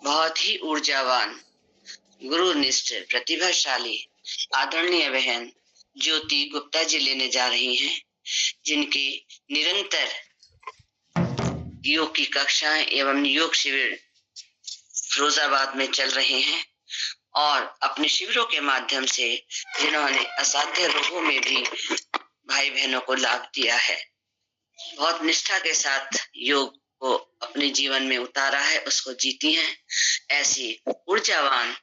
बहुत ही ऊर्जावान, गुरुनिष्ठ, प्रतिभाशाली आदरणीय बहन ज्योति गुप्ता जी लेने जा रही हैं, जिनकी निरंतर योग की कक्षाएं एवं योग शिविर फिरोजाबाद में चल रहे हैं और अपने शिविरों के माध्यम से जिन्होंने असाध्य रोगों में भी भाई बहनों को लाभ दिया है, बहुत निष्ठा के साथ योग को अपने जीवन में उतारा है, उसको जीती हैं। ऐसी ऊर्जावान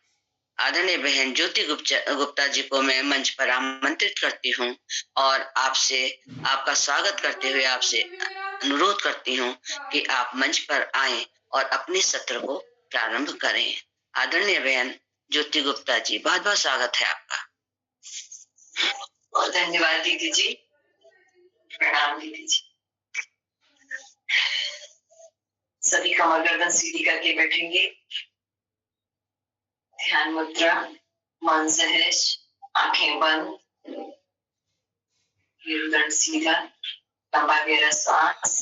आदरणीय बहन ज्योति गुप्ता जी को मैं मंच पर आमंत्रित करती हूँ और आपसे आपका स्वागत करते हुए आपसे अनुरोध करती हूँ कि आप मंच पर आएं और अपने सत्र को प्रारंभ करें। आदरणीय बहन ज्योति गुप्ता जी, बहुत बहुत स्वागत है आपका। बहुत धन्यवाद दीदी जी, प्रणाम दीदी जी। सभी कमर गर्दन सीधी करके बैठेंगे। ध्यान मुद्रा, मन सहज, आंखें बंद, मेरुदंड सीधा, लंबा गहरा सांस।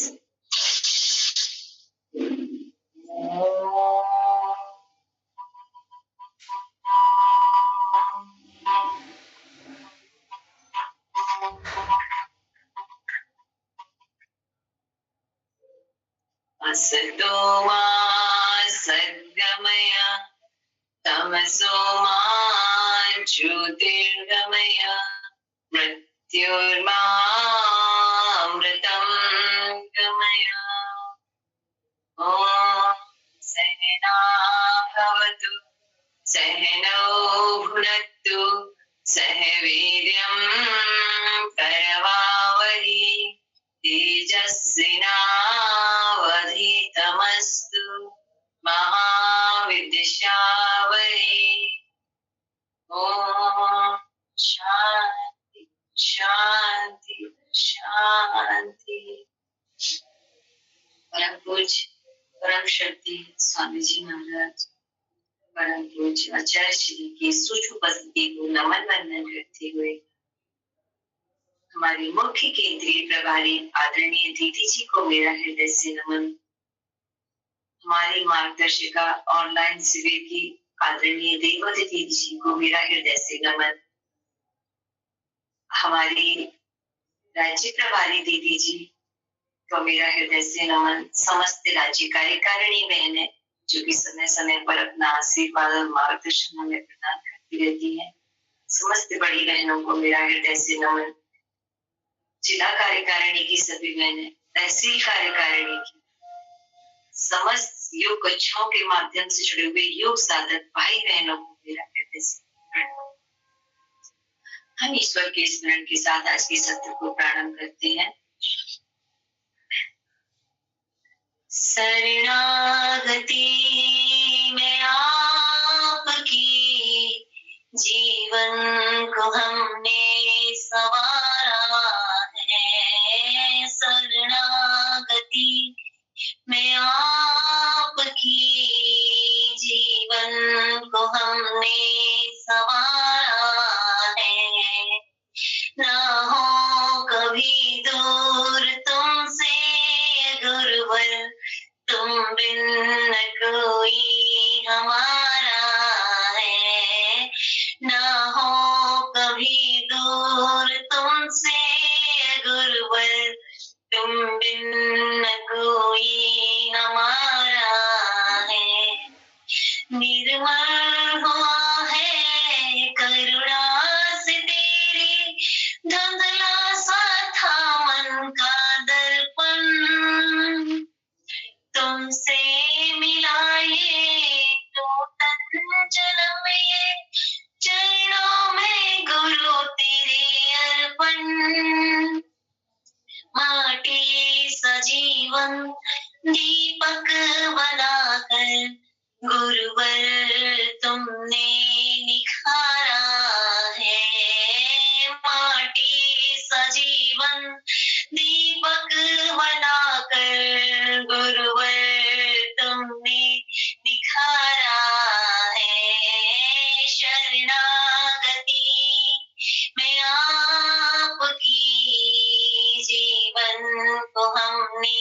असतो मा सद्गमय, तमसो मा ज्योतिर्गमय, मृत्युर्मामृतं गमय। ॐ सहना भवतु, सहनौ भुनक्तु, सह वीर्यं करवावहै, तेजस्विनावधीतमस्तु मा विद्विषावहै। ॐ शांति शांति शांति। परम पूज्य परम शक्ति स्वामी जी महाराज, परम पूज्य आचार्य श्री की सूक्ष्म उपस्थिति को नमन वंदन करते हुए हमारी मुख्य केंद्रीय प्रभारी आदरणीय दीदी जी को मेरा हृदय से नमन। हमारी मार्गदर्शिका ऑनलाइन शिविर की आदरणीय देववती दीदी जी को मेरा हृदय से नमन। हमारी राज्य प्रभारी दीदी जी को मेरा हृदय से नमन। समस्त राज्य कार्यकारिणी बहनें जो कि समय समय पर अपना आशीर्वाद और मार्गदर्शन हमें प्रदान करती रहती हैं, समस्त बड़ी बहनों को मेरा हृदय से नमन। जिला कार्यकारिणी की सभी बहनें, तहसील कार्यकारिणी की समस्त योग कक्षाओं के माध्यम से जुड़े हुए योग साधक भाई बहनों को मेरा हृदय से प्रणाम। हम ईश्वर के स्मरण के साथ आज के सत्र को प्रारंभ करते हैं। शरणागति में आपकी, जीवन को हमने संवारा है। शरणागति में आपकी, जीवन को हमने संवारा है। ना हो कभी दूर तुमसे गुरुवर, तुम बिन न कोई हमारा है। ना हो कभी दूर तुमसे गुरुवर, तुम बिन न कोई हमारा है। निर्मल हुआ है करुणा से तेरी, धुंधला सा था मन का दर्पण, तुमसे मिला ये नूतन जन्म, ये चरणों में गुरु तेरे अर्पण। माटी सजीवन दीपक बनाकर गुरुवर तुमने निखारा है। माटी सजीवन दीपक बनाकर गुरुवर तुमने निखारा है। शरणागति में आपकी, जीवन को हमने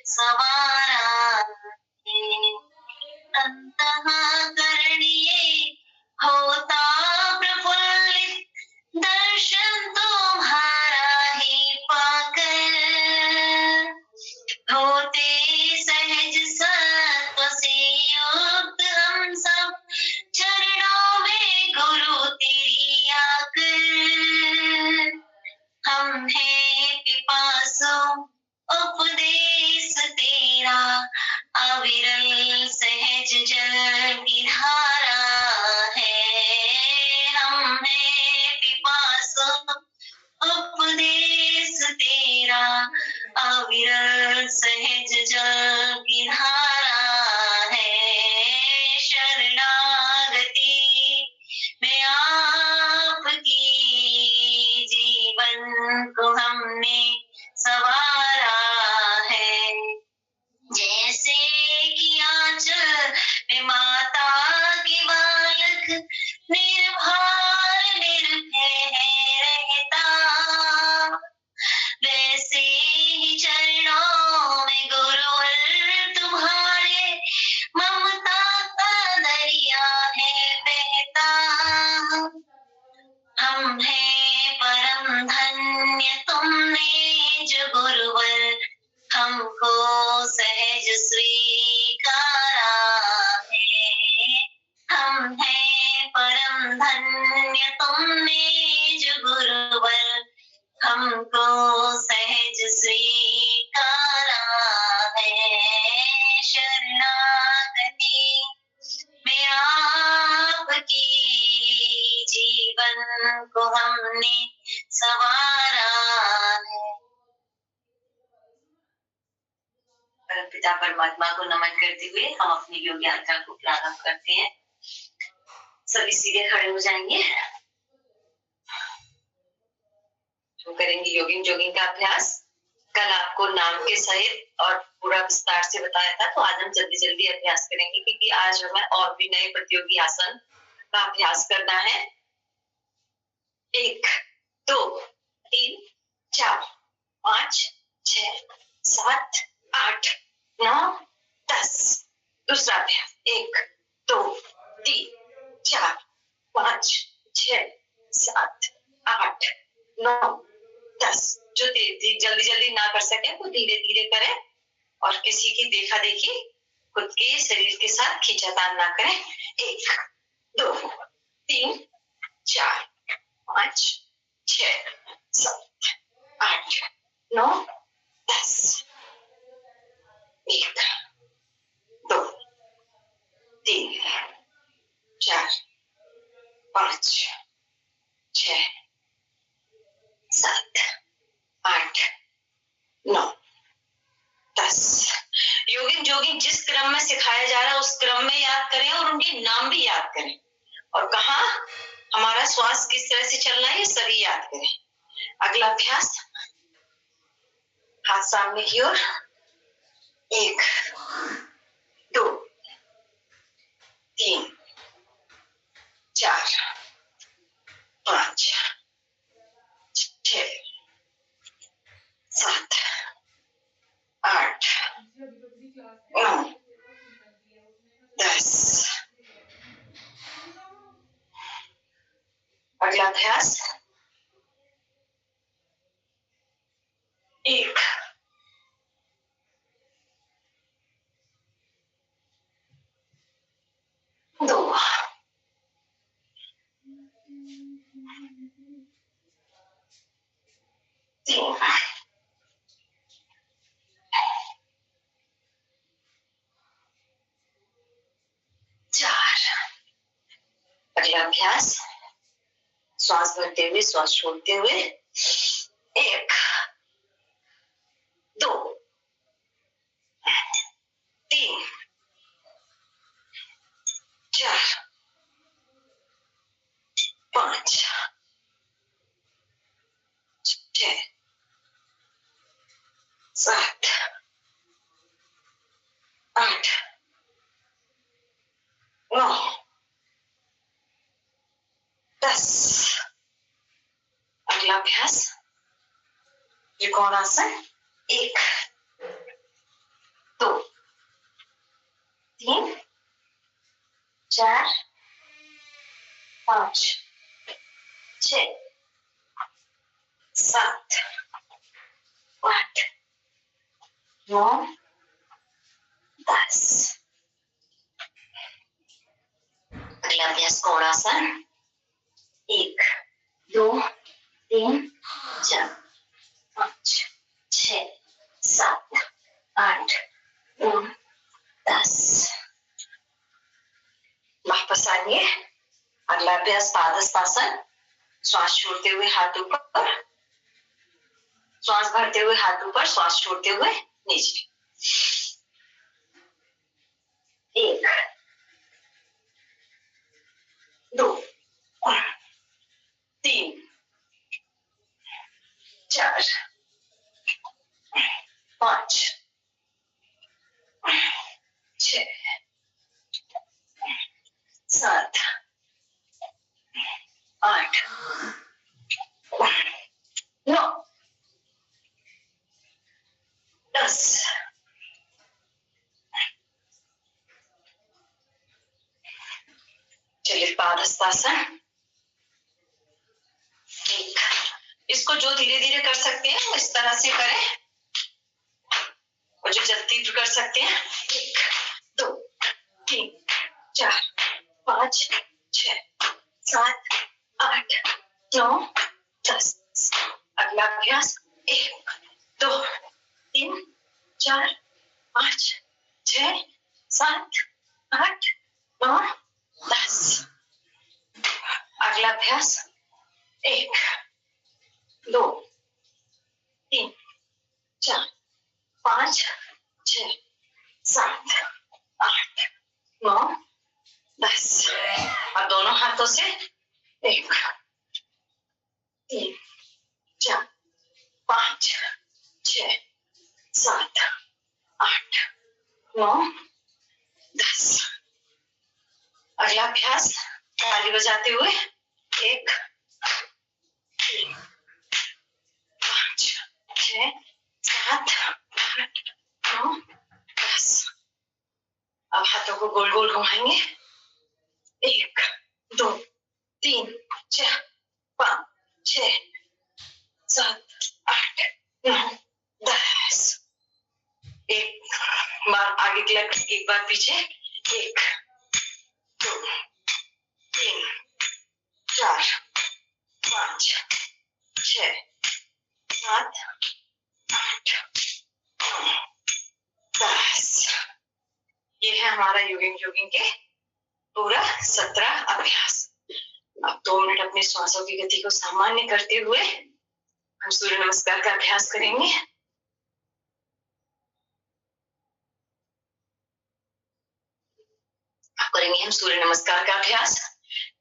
संवारा है। अंतःकरणीय होता प्रफुल्लित दर्शन तुम्हारा ही पाकर। होते सहज सत्व से युक्त हम सब चरणों में गुरु तेरी आकर। हम हैं पिपासु उपदेश तेरा अविरल सहज जल की धारा है। हम हैं पिपासु उपदेश तेरा अविरल सहज जल की धारा है। शरणागति में आपकी जीवन को हमने सवारा है। जैसे कि आंचल में माता के बालक निर्भर निर्भय रहता, वैसे ही चरणों में गुरुवर तुम्हारे ममता का दरिया है बहता। हम हैं परम धन्य तुमने जो गुरुवर हमको सहज स्वीकारा है। हम हैं परम धन्य तुमने जो गुरुवर हमको सहज स्वीकारा है। शरणागति में आपकी जीवन को हमने सवारा है। परमपिता परमात्मा को नमन करते हुए हम अपनी योग यात्रा को प्रारंभ करते हैं। सभी सीधे खड़े हो जाएंगे। हम करेंगे योगिंग जोगिंग का अभ्यास। कल आपको नाम के सहित और पूरा विस्तार से बताया था, तो आज हम जल्दी जल्दी अभ्यास करेंगे क्योंकि आज हमें और भी नए प्रतियोगी आसन का अभ्यास करना है। 1 2 3 4 5 6 7 8 9 10। दूसरा अभ्यास 1 2 3 4 5 6 7 8 9 10। जो जल्दी जल्दी ना कर सके वो धीरे धीरे करें और किसी की देखा देखी खुद के शरीर के साथ खींचातान ना करें। 1 2 3 4 5 6 7 8 9 10। 1 2 3 4 5 6 7 8 9 10। योगिंग जोगिंग जिस क्रम में सिखाया जा रहा है उस क्रम में याद करें और उनके नाम भी याद करें और कहा हमारा श्वास किस तरह से चलना है ये सभी याद करें। अगला अभ्यास, हाथ सामने की ओर। 1 2 3 4 5 6 7 8 9 10। अगला अभ्यास, 1 2 3 4। अगला अभ्यास, श्वास भरते हुए श्वास छोड़ते हुए। 1 2 3 4 5 6 7 8 9 10। अगला अभ्यास, त्रिकोणासन। 1 2 3 4 5 6 7 8 9 10। अगला अभ्यास कोणासन। 1 2 3 4 5 6 7 8 9 10। वापस आइए। अगला अभ्यास पादहस्तासन। श्वास छोड़ते हुए हाथ ऊपर, श्वास भरते हुए हाथ ऊपर, श्वास छोड़ते हुए नीचे। 1 2 3 4 5 6 7 8 9 10। चलिए पादहस्तासन। एक, इसको जो धीरे धीरे कर सकते हैं वो इस तरह से करें, और जो जल्दी कर सकते हैं 1 2 3 4 5 6 7 8 9 10। अगला अभ्यास 1 2 3 4 5 6 7 8 9 10। अगला अभ्यास 1 2 3 4 5 6 7 8 9 10। अब दोनों हाथों से 1 3 4 5 6 7 8 9 10। अगला अभ्यास ताली बजाते हुए 1 3 5 6 7 8 9 10। अब हाथों को गोल गोल घुमाएंगे। 1 2 3 4 5 6 7 8 9 10। एक बार आगे की लग, एक बार पीछे। 1 2 3 4 5 6 7 8 9 10। ये है हमारा योगिंग के पूरा 17 अभ्यास। अब 2 मिनट अपने श्वासों की गति को सामान्य करते हुए हम सूर्य नमस्कार का अभ्यास करेंगे। करेंगे हम सूर्य नमस्कार का अभ्यास।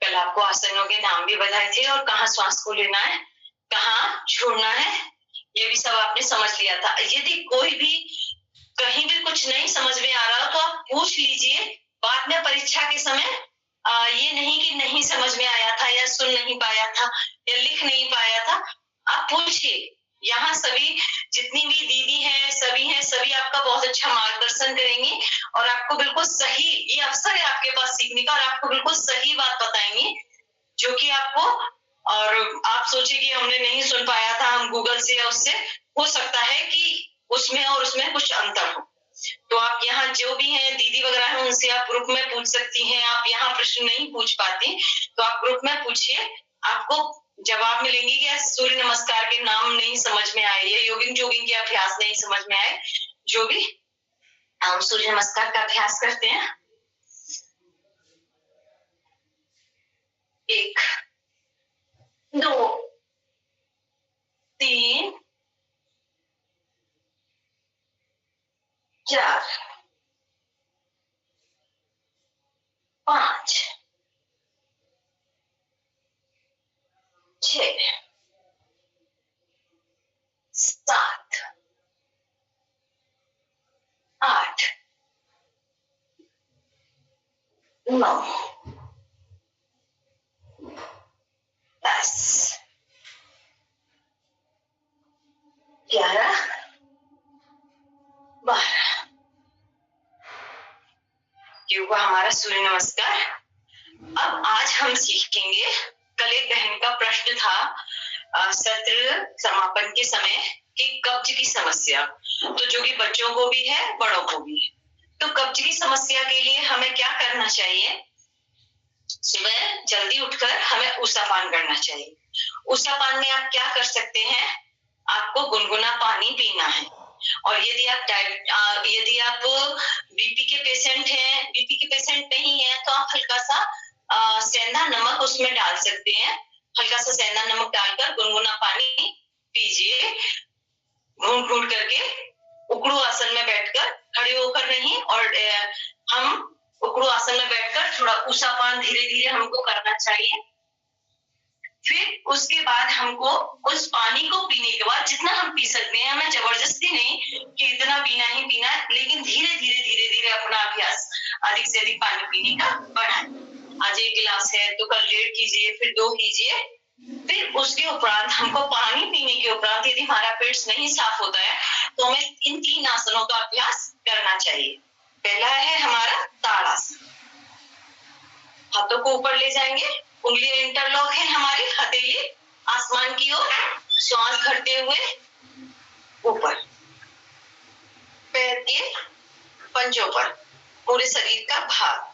कल आपको आसनों के नाम भी बताए थे और कहाँ श्वास को लेना है, कहाँ छोड़ना है, ये भी सब आपने समझ लिया था। यदि कोई भी कहीं भी कुछ नहीं समझ में आ रहा हो तो आप पूछ लीजिए बाद में परीक्षा के समय। ये नहीं कि नहीं समझ में आया था या सुन नहीं पाया था या लिख नहीं पाया था, आप पूछिए। यहाँ सभी जितनी भी दीदी हैं, सभी आपका बहुत अच्छा मार्गदर्शन करेंगे और आपको बिल्कुल सही, ये अवसर है आपके पास सीखने का, और आपको बिल्कुल सही बात बताएंगे जो कि आपको, और आप सोचिए कि हमने नहीं सुन पाया था, हम गूगल से या उससे, हो सकता है कि उसमें और उसमें कुछ अंतर हो। तो आप यहाँ जो भी हैं दीदी वगैरह हैं उनसे आप ग्रुप में पूछ सकती हैं। आप यहाँ प्रश्न नहीं पूछ पाती तो आप ग्रुप में पूछिए, आपको जवाब मिलेंगे कि सूर्य नमस्कार के नाम नहीं समझ में आए या योगिंग के अभ्यास नहीं समझ में आए, जो भी हम सूर्य नमस्कार का अभ्यास करते हैं। 1 2 3 4 5 6 7 8 9 10 11 12। ये हुआ हमारा सूर्य नमस्कार। अब आज हम सीखेंगे, कल एक बहन का प्रश्न था सत्र समापन के समय कि कब्ज की समस्या, तो जो कि बच्चों को भी है बड़ों को भी है। तो कब्ज की समस्या के लिए हमें क्या करना चाहिए? सुबह जल्दी उठकर हमें ऊषा पान करना चाहिए। ऊषा पान में आप क्या कर सकते हैं? आपको गुनगुना पानी पीना है। और यदि आप बीपी के पेशेंट हैं, बीपी के पेशेंट नहीं है तो आप हल्का सा सेंधा नमक उसमें डाल सकते हैं। हल्का सा सेंधा नमक डालकर गुनगुना पानी पीजिए, घूंट घूंट करके, उकड़ू आसन में बैठकर, खड़े होकर नहीं। और हम उकड़ू आसन में बैठकर थोड़ा ऊषा पान धीरे धीरे हमको करना चाहिए। फिर उसके बाद हमको उस पानी को पीने के बाद जितना हम पी सकते हैं, हमें जबरदस्ती नहीं कि इतना पीना ही पीना, लेकिन धीरे धीरे अपना अभ्यास अधिक से अधिक पानी पीने का बढ़ाएं। आज 1 गिलास है तो कल 1.5 कीजिए, फिर 2 कीजिए। फिर उसके उपरांत हमको पानी पीने के उपरांत यदि हमारा पेट नहीं साफ होता है तो हमें इन 3 आसनों का अभ्यास करना चाहिए। पहला है हमारा ताड़ासन। हाथों को ऊपर ले जाएंगे, उंगलियां इंटरलॉक है हमारी, हथेली आसमान की ओर, श्वास भरते हुए ऊपर, पैर के पंजों पर, पूरे शरीर का भार।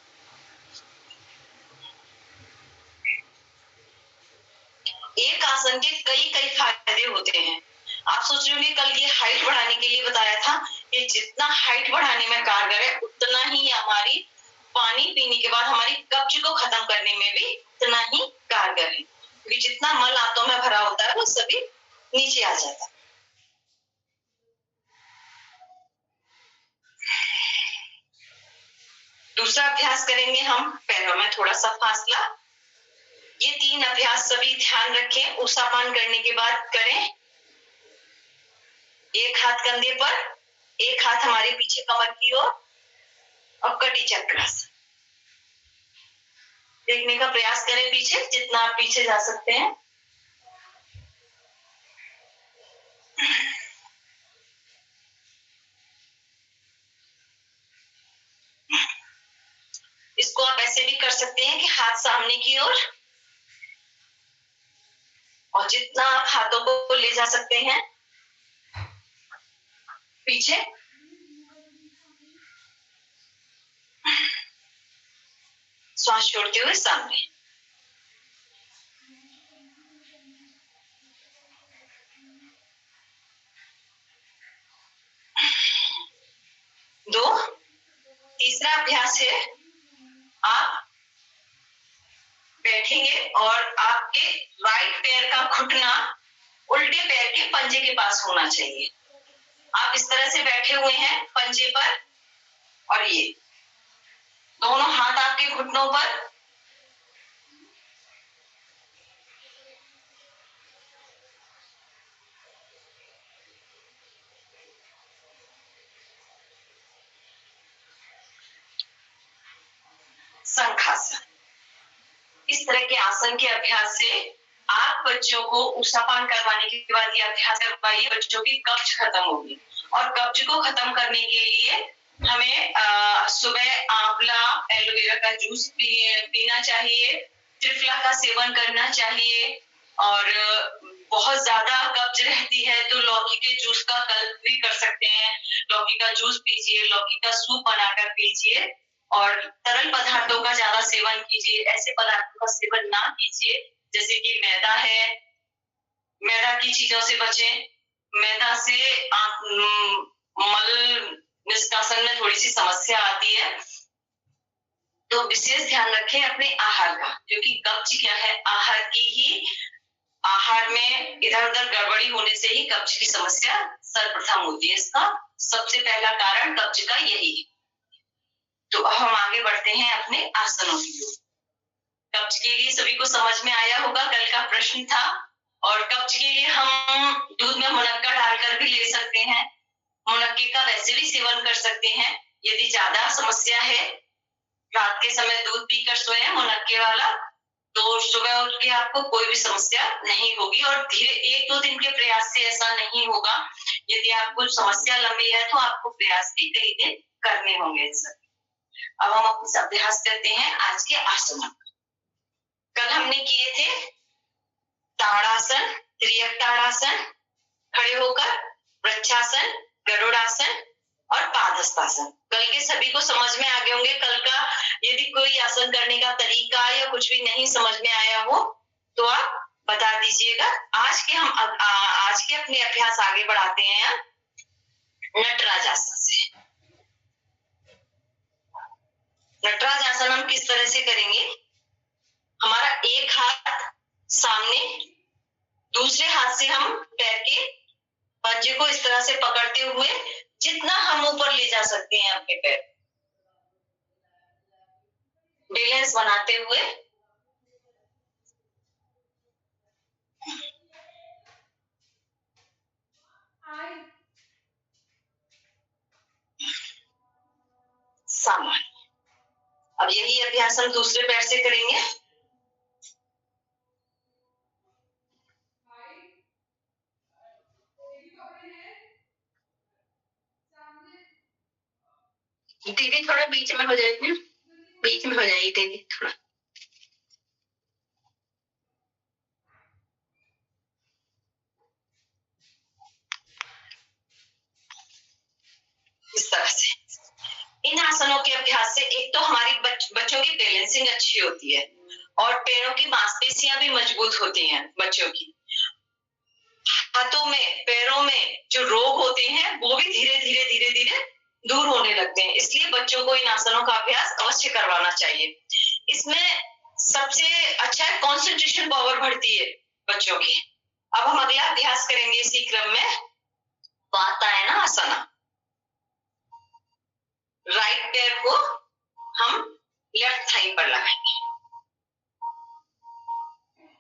एक आसन के कई कई फायदे होते हैं। आप सोच रहे होंगे कल ये हाइट बढ़ाने के लिए बताया था, ये जितना हाइट बढ़ाने में कारगर है उतना ही हमारी पानी पीने के बाद हमारी कब्ज को खत्म करने में भी उतना ही कारगर है, क्योंकि जितना मल आंतों में भरा होता है वो सभी नीचे आ जाता है। दूसरा अभ्यास करेंगे हम, पैरों में थोड़ा सा फासला। ये 3 अभ्यास सभी ध्यान रखें, ऊषापान करने के बाद करें। एक हाथ कंधे पर, एक हाथ हमारे पीछे कमर की ओर, और कटी चक्रासन। देखने का प्रयास करें पीछे, जितना आप पीछे जा सकते हैं। इसको आप ऐसे भी कर सकते हैं कि हाथ सामने की ओर, और जितना आप हाथों को ले जा सकते हैं पीछे, श्वास छोड़ते हुए सामने। दो, तीसरा अभ्यास है, आप बैठेंगे और आपके राइट पैर का घुटना उल्टे पैर के पंजे के पास होना चाहिए। आप इस तरह से बैठे हुए हैं पंजे पर, और ये दोनों हाथ आपके घुटनों पर, शंखासन। इस तरह के आसन के अभ्यास से आप बच्चों को ऊषापान करवाने के बाद ये अभ्यास करवाइए, बच्चों की कब्ज खत्म होगी। और कब्ज को खत्म करने के लिए हमें सुबह आंवला एलोवेरा का जूस पीना चाहिए, त्रिफला का सेवन करना चाहिए। और बहुत ज्यादा कब्ज रहती है तो लौकी के जूस का कल्प भी कर सकते हैं। लौकी का जूस पीजिए, लौकी का सूप बनाकर पीजिए, और तरल पदार्थों का ज्यादा सेवन कीजिए। ऐसे पदार्थों का सेवन ना कीजिए जैसे कि मैदा है, मैदा की चीजों से बचें। मैदा से मल निष्कासन में थोड़ी सी समस्या आती है, तो विशेष ध्यान रखें अपने आहार का, क्योंकि कब्ज क्या है, आहार में इधर उधर गड़बड़ी होने से ही कब्ज की समस्या सर्वप्रथम होती है। इसका सबसे पहला कारण कब्ज का यही है। तो अब हम आगे बढ़ते हैं अपने आसनों की ओर। कब्ज के लिए सभी को समझ में आया होगा, कल का प्रश्न था। और कब्ज के लिए हम दूध में मुनक्का डालकर भी ले सकते हैं, मुनक्के का वैसे भी सेवन कर सकते हैं। यदि ज्यादा समस्या है, रात के समय दूध पीकर सोए मुनक्के वाला, तो सुबह उठ के आपको कोई भी समस्या नहीं होगी। और धीरे 1-2 दिन के प्रयास से ऐसा नहीं होगा। यदि आपको समस्या लंबी है तो आपको प्रयास भी कई दिन करने होंगे। अब हम अपना अभ्यास करते हैं आज के आसनों। कल हमने किए थे ताड़ासन, त्रियक ताड़ासन, खड़े होकर वृक्षासन, गरुड़ासन और पादहस्तासन। कल के सभी को समझ में आ गए होंगे। कल का यदि कोई आसन करने का तरीका या कुछ भी नहीं समझ में आया हो तो आप बता दीजिएगा। आज के अपने अभ्यास आगे बढ़ाते हैं नटराज आसन से। नटराज आसन हम किस तरह से करेंगे? हमारा एक हाथ सामने, दूसरे हाथ से हम पैर के पंजे को इस तरह से पकड़ते हुए जितना हम ऊपर ले जा सकते हैं अपने पैर, बैलेंस बनाते हुए सामान्य। अब यही अभ्यास हम दूसरे पैर से करेंगे। दीदी थोड़ा बीच में हो जाएगी, बीच में हो जाएगी दीदी थोड़ा। इस तरह से इन आसनों के अभ्यास से एक तो हमारी बच्चों की बैलेंसिंग अच्छी होती है और पैरों की मांसपेशियां भी मजबूत होती हैं। बच्चों की हाथों में, पैरों में जो रोग होते हैं वो भी धीरे धीरे दूर होने लगते हैं। इसलिए बच्चों को इन आसनों का अभ्यास अवश्य करवाना चाहिए। इसमें सबसे अच्छा है कॉन्सेंट्रेशन पावर बढ़ती है बच्चों की। अब हम अगला अभ्यास करेंगे इसी क्रम में वातायन आसना। राइट पैर को हम लेफ्ट थाई पर लगाएंगे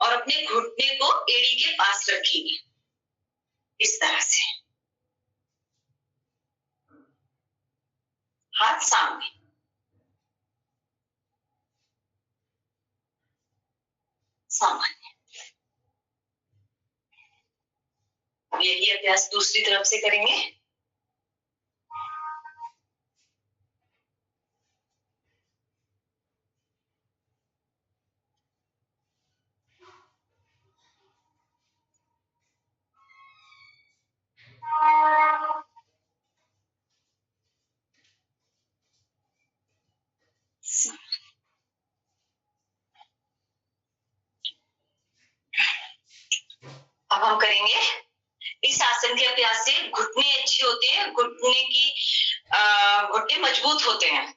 और अपने घुटने को एड़ी के पास रखेंगे इस तरह से, हाथ सामने। सामान्य। अब यही अभ्यास दूसरी तरफ से करेंगे। अब हम करेंगे इस आसन के अभ्यास से घुटने अच्छे होते हैं, घुटने मजबूत होते हैं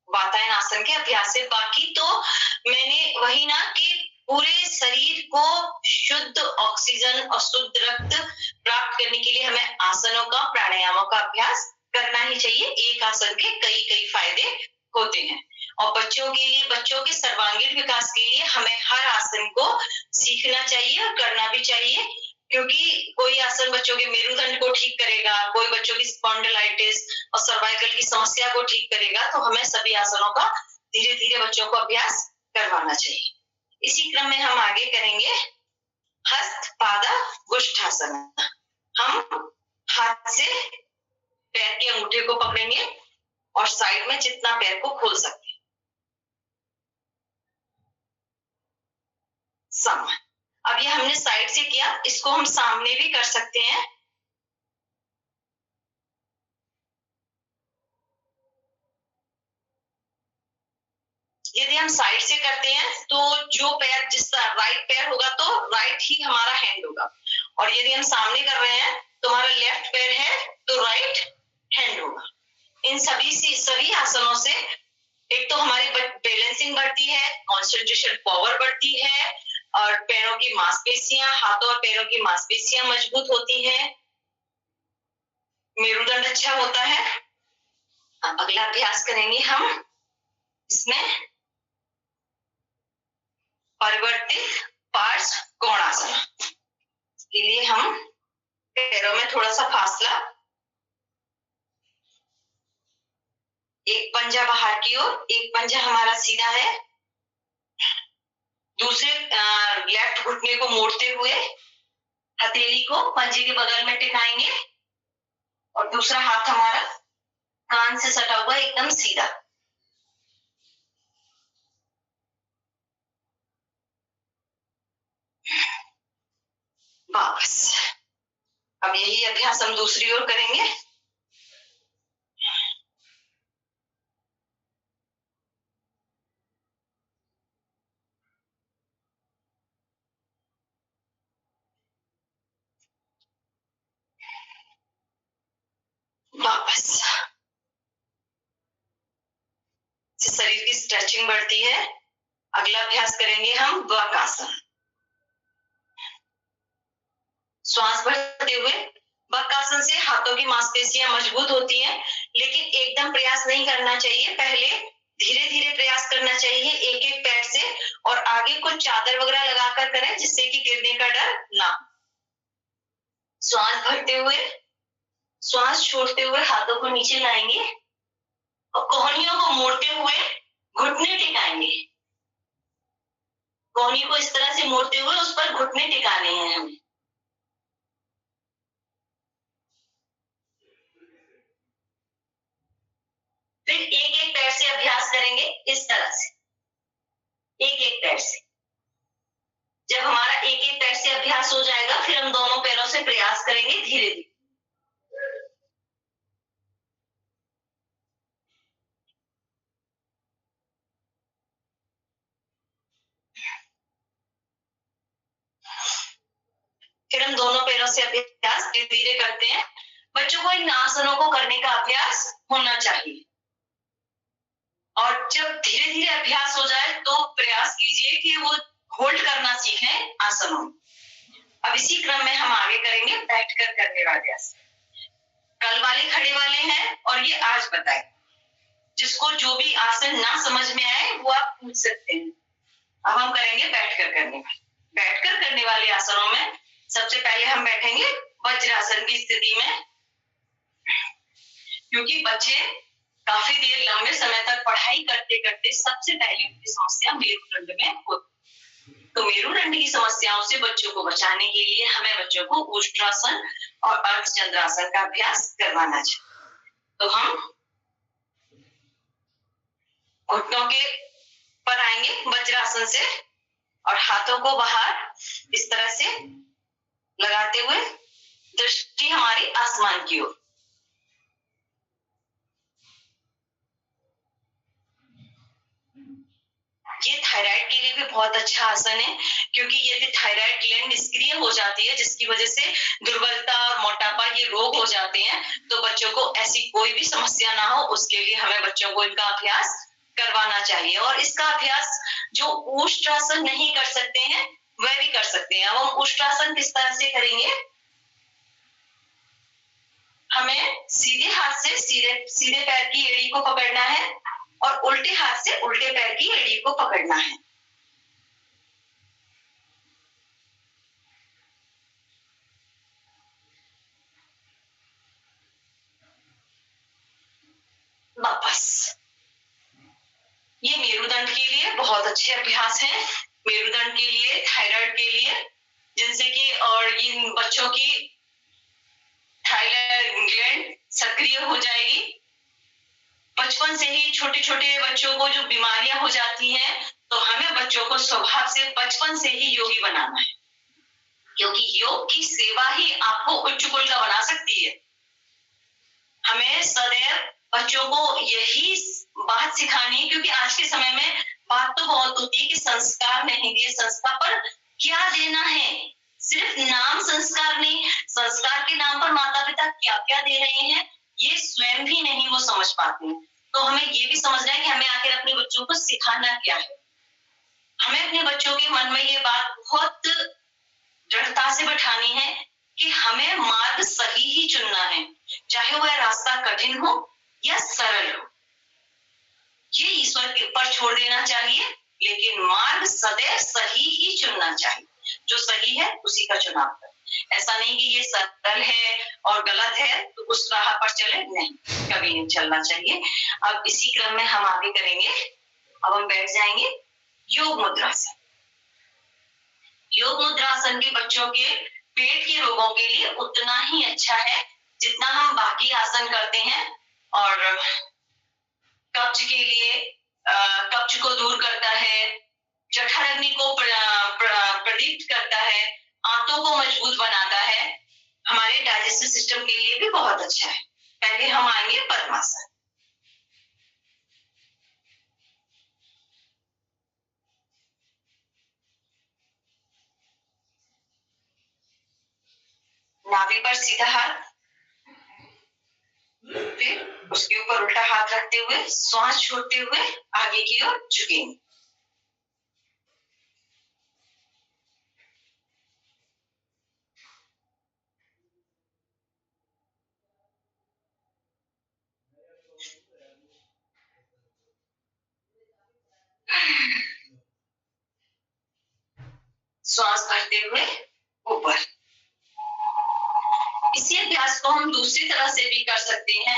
वातायन आसन के अभ्यास से। बाकी तो मैंने वही ना कि पूरे शरीर को शुद्ध ऑक्सीजन और शुद्ध रक्त प्राप्त करने के लिए हमें आसनों का, प्राणायामों का अभ्यास करना ही चाहिए। एक आसन के कई फायदे होते हैं और बच्चों के लिए, बच्चों के सर्वांगीण विकास के लिए हमें हर आसन को सीखना चाहिए और करना भी चाहिए। क्योंकि कोई आसन बच्चों के मेरुदंड को ठीक करेगा, कोई बच्चों की स्पॉन्डिलाइटिस और सर्वाइकल की समस्या को ठीक करेगा, तो हमें सभी आसनों का धीरे धीरे बच्चों को अभ्यास करवाना चाहिए। इसी क्रम में हम आगे करेंगे हस्त पाद गुष्ठासन। हम हाथ से पैर के अंगूठे को पकड़ेंगे और साइड में जितना पैर को खोल सकते हैं। समान। अब ये हमने साइड से किया, इसको हम सामने भी कर सकते हैं। यदि हम साइड से करते हैं तो जो पैर, जिसका राइट पैर होगा तो राइट ही हमारा हैंड होगा, और यदि हम सामने कर रहे हैं तो हमारा लेफ्ट पैर है तो राइट हैंड होगा। इन सभी आसनों से एक तो हमारी बैलेंसिंग बढ़ती है, कॉन्सेंट्रेशन पावर बढ़ती है और पैरों की मांसपेशियां, हाथों और पैरों की मांसपेशियां मजबूत होती हैं, मेरुदंड अच्छा होता है। अब अगला अभ्यास करेंगे हम इसमें परिवर्तित पार्श्व कोणासन। के लिए हम पैरों में थोड़ा सा फासला, एक पंजा बाहर की ओर, एक पंजा हमारा सीधा है, दूसरे लेफ्ट घुटने को मोड़ते हुए हथेली को पंजे के बगल में टिकाएंगे और दूसरा हाथ हमारा कान से सटा हुआ एकदम सीधा। अब यही अभ्यास हम दूसरी ओर करेंगे। वापस शरीर की स्ट्रेचिंग बढ़ती है। अगला अभ्यास करेंगे हम वक्रासन। श्वास भरते हुए वक्रासन से हाथों की मांसपेशियां मजबूत होती हैं, लेकिन एकदम प्रयास नहीं करना चाहिए। पहले धीरे धीरे प्रयास करना चाहिए, एक एक पैर से, और आगे कुछ चादर वगैरह लगाकर करें जिससे कि गिरने का डर ना। श्वास भरते हुए, श्वास छोड़ते हुए हाथों को नीचे लाएंगे और कोहनियों को मोड़ते हुए घुटने टिकाएंगे। कोहनी को इस तरह से मोड़ते हुए उस पर घुटने टिकाने हैं हमें। फिर एक एक पैर से अभ्यास करेंगे इस तरह से, एक एक पैर से। जब हमारा एक एक पैर से अभ्यास हो जाएगा, फिर हम दोनों पैरों से प्रयास करेंगे धीरे धीरे। फिर हम दोनों पैरों से अभ्यास धीरे धीरे करते हैं। बच्चों को इन आसनों को करने का अभ्यास होना चाहिए, और जब धीरे धीरे अभ्यास हो जाए तो प्रयास कीजिए कि वो होल्ड करना सीखें आसनों में। अब इसी क्रम में हम आगे करेंगे बैठकर करने वाले आसन। कल वाले खड़े वाले हैं और ये आज बताए। जिसको जो भी आसन ना समझ में आए वो आप पूछ सकते हैं। अब हम करेंगे बैठकर करने वाले। बैठकर करने वाले आसनों में सबसे पहले हम बैठेंगे वज्रासन की स्थिति में, क्योंकि बच्चे काफी देर लंबे समय तक पढ़ाई करते करते सबसे पहले उनकी समस्या मेरुदंड में होती। तो मेरुदंड की समस्याओं से बच्चों को बचाने के लिए हमें बच्चों को उष्ट्रासन और अर्धचंद्रासन का अभ्यास करवाना चाहिए। तो हम घुटनों के पर आएंगे वज्रासन से, और हाथों को बाहर इस तरह से लगाते हुए दृष्टि हमारी आसमान की ओर। ये थायराइड के लिए भी बहुत अच्छा आसन है, क्योंकि यदि थायराइड ग्लैंड निष्क्रिय हो जाती है, जिसकी वजह से दुर्बलता और मोटापा ये रोग हो जाते हैं, तो बच्चों को ऐसी कोई भी समस्या ना हो, उसके लिए हमें बच्चों को इनका अभ्यास करवाना चाहिए। और इसका अभ्यास जो उष्ट्रासन नहीं कर सकते हैं वह भी कर सकते हैं। अब हम उष्ट्रासन किस तरह से करेंगे? हमें सीधे हाथ से सीधे पैर की एड़ी को पकड़ना है और उल्टे हाथ से उल्टे पैर की एड़ी को पकड़ना है। वापस। ये मेरुदंड के लिए बहुत अच्छे अभ्यास हैं। मेरुदंड के लिए, थायराइड के लिए, जिनसे कि और इन बच्चों की थायराइड ग्लैंड सक्रिय हो जाएगी। बचपन से ही छोटे छोटे बच्चों को जो बीमारियां हो जाती हैं, तो हमें बच्चों को स्वभाव से बचपन से ही योगी बनाना है, क्योंकि योग की सेवा ही आपको उच्च कुल का बना सकती है। हमें सदैव बच्चों को यही बात सिखानी है, क्योंकि आज के समय में बात तो बहुत होती है कि संस्कार नहीं दिए। संस्कार पर क्या देना है? सिर्फ नाम संस्कार नहीं, संस्कार के नाम पर माता पिता क्या क्या दे रहे हैं ये स्वयं भी नहीं वो समझ पाते हैं। तो हमें ये भी समझना है कि हमें आखिर अपने बच्चों को सिखाना क्या है। हमें अपने बच्चों के मन में ये बात बहुत दृढ़ता से बैठानी है कि हमें मार्ग सही ही चुनना है, चाहे वह रास्ता कठिन हो या सरल हो। ये ईश्वर के ऊपर छोड़ देना चाहिए, लेकिन मार्ग सदैव सही ही चुनना चाहिए। जो सही है उसी का चुनाव करें। ऐसा नहीं कि ये सरल है और गलत है तो उस राह पर चले, नहीं, कभी नहीं चलना चाहिए। अब इसी क्रम में हम आगे करेंगे। अब हम बैठ जाएंगे योग मुद्रासन। योग मुद्रासन भी बच्चों के पेट के रोगों के लिए उतना ही अच्छा है जितना हम बाकी आसन करते हैं। और कब्ज के लिए कब्ज को दूर करता है, जठराग्नि को प्रदीप्त करता है, आंतों को मजबूत बनाता है, हमारे डाइजेस्टिव सिस्टम के लिए भी बहुत अच्छा है। पहले हम आएंगे पद्मासन। नाभि पर सीधा हाथ, फिर उसके ऊपर उल्टा हाथ रखते हुए श्वास छोड़ते हुए आगे की ओर झुकेंगे। श्वास भरते हुए ऊपर। इसी अभ्यास को हम दूसरी तरह से भी कर सकते हैं।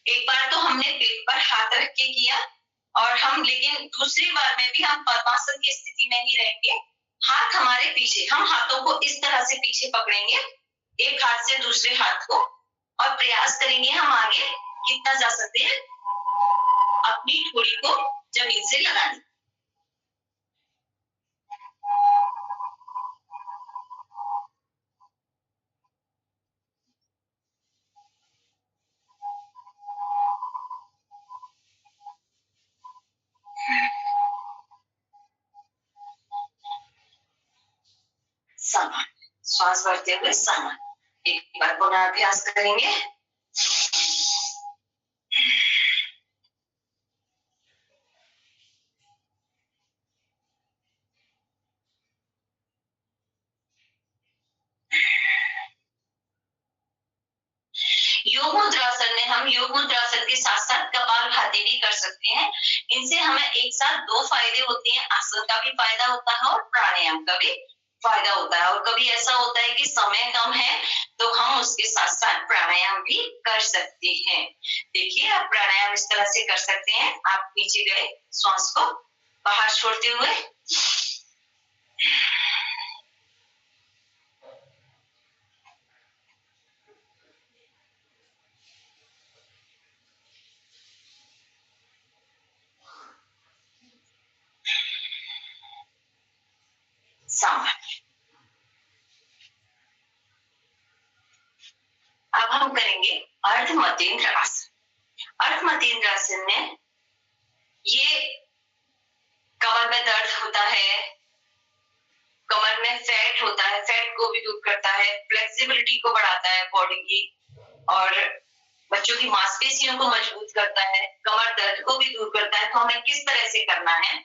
एक बार तो हमने पेट पर हाथ रख के किया और हम, लेकिन दूसरी बार में भी हम पद्मासन की स्थिति में ही रहेंगे। हाथ हमारे पीछे, हम हाथों को इस तरह से पीछे पकड़ेंगे, एक हाथ से दूसरे हाथ को, और प्रयास करेंगे हम आगे कितना जा सकते हैं अपनी ठोड़ी को जमीन से लगाने। समान, श्वास भरते हुए समान। एक बार पुनः अभ्यास करेंगे। योग मुद्रासन में हम योग मुद्रासन के साथ साथ कपालभाति भी कर सकते हैं। इनसे हमें एक साथ दो फायदे होते हैं, आसन का भी फायदा होता है और प्राणायाम का भी फायदा होता है। और कभी ऐसा होता है कि समय कम है तो हम उसके साथ साथ प्राणायाम भी कर सकते हैं। देखिए, आप प्राणायाम इस तरह से कर सकते हैं। आप नीचे गए, श्वास को बाहर छोड़ते हुए, सामान्य। अब हम करेंगे अर्ध मतेंद्र आसन। अर्ध मतेंद्र आसन में ये कमर में दर्द होता है, कमर में फैट होता है, फैट को भी दूर करता है, फ्लेक्सिबिलिटी को बढ़ाता है बॉडी की, और बच्चों की मांसपेशियों को मजबूत करता है, कमर दर्द को भी दूर करता है। तो हमें किस तरह से करना है?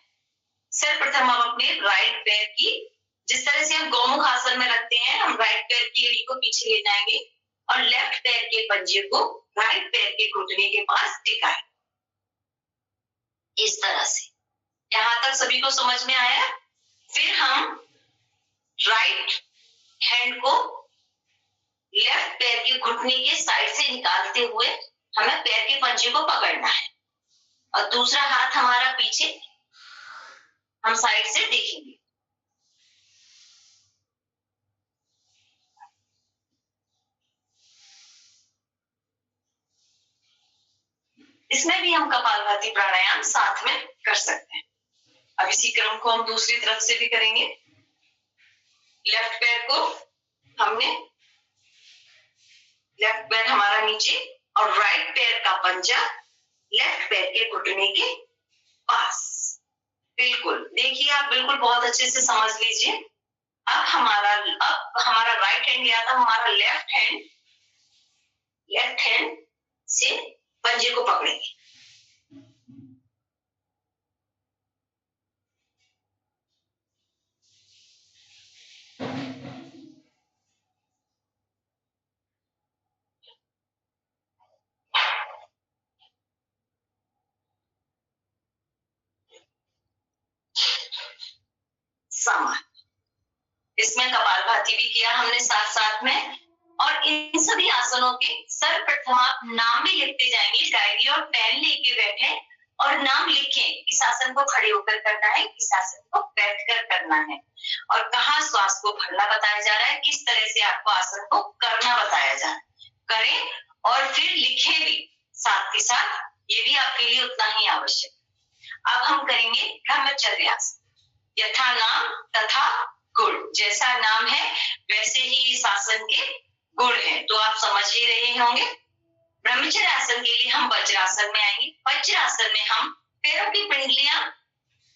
सर्वप्रथम हम अपने राइट पैर की, जिस तरह से हम गौमुख आसन में रखते हैं, हम राइट पैर की एड़ी को पीछे ले जाएंगे और लेफ्ट पैर के पंजे को राइट पैर के घुटने के पास टिकाएं। इस तरह से। यहां तक सभी को समझ में आया? फिर हम राइट हैंड को लेफ्ट पैर के घुटने के साइड से निकालते हुए हमें पैर के पंजे को पकड़ना है, और दूसरा हाथ हमारा पीछे, हम साइड से देखेंगे। इसमें भी हम कपालभाति प्राणायाम साथ में कर सकते हैं। अब इसी क्रम को हम दूसरी तरफ से भी करेंगे। लेफ्ट पैर को हमने, लेफ्ट पैर हमारा नीचे और राइट पैर का पंजा लेफ्ट पैर के घुटने के पास। बिल्कुल, देखिए आप बिल्कुल बहुत अच्छे से समझ लीजिए। अब हमारा राइट हैंड गया था, हमारा लेफ्ट हैंड से पंजे को पकड़ेंगे। समान। इसमें कपालभाति भी किया हमने साथ साथ में, और इन सभी आसनों के सर्वप्रथम आप नाम भी लिखते जाएंगे। डायरी और पेन लेके बैठे और नाम लिखें। किस आसन को खड़े होकर करना है, किस आसन को बैठकर करना है, और कहाँ श्वास को भरना बताया जा रहा है, किस तरह से आपको आसन को करना बताया जा रहा है। करें और फिर लिखें भी साथ के साथ, ये भी आपके लिए उतना ही आवश्यक। अब हम करेंगे ब्रह्मचर्य आसन। यथा नाम तथा गुण, जैसा नाम है वैसे ही इस आसन के गुण है, तो आप समझ ही रहे होंगे। ब्रह्मचर्य आसन के लिए हम वज्रासन में आएंगे। वज्रासन में हम पैरों की पिंडलियां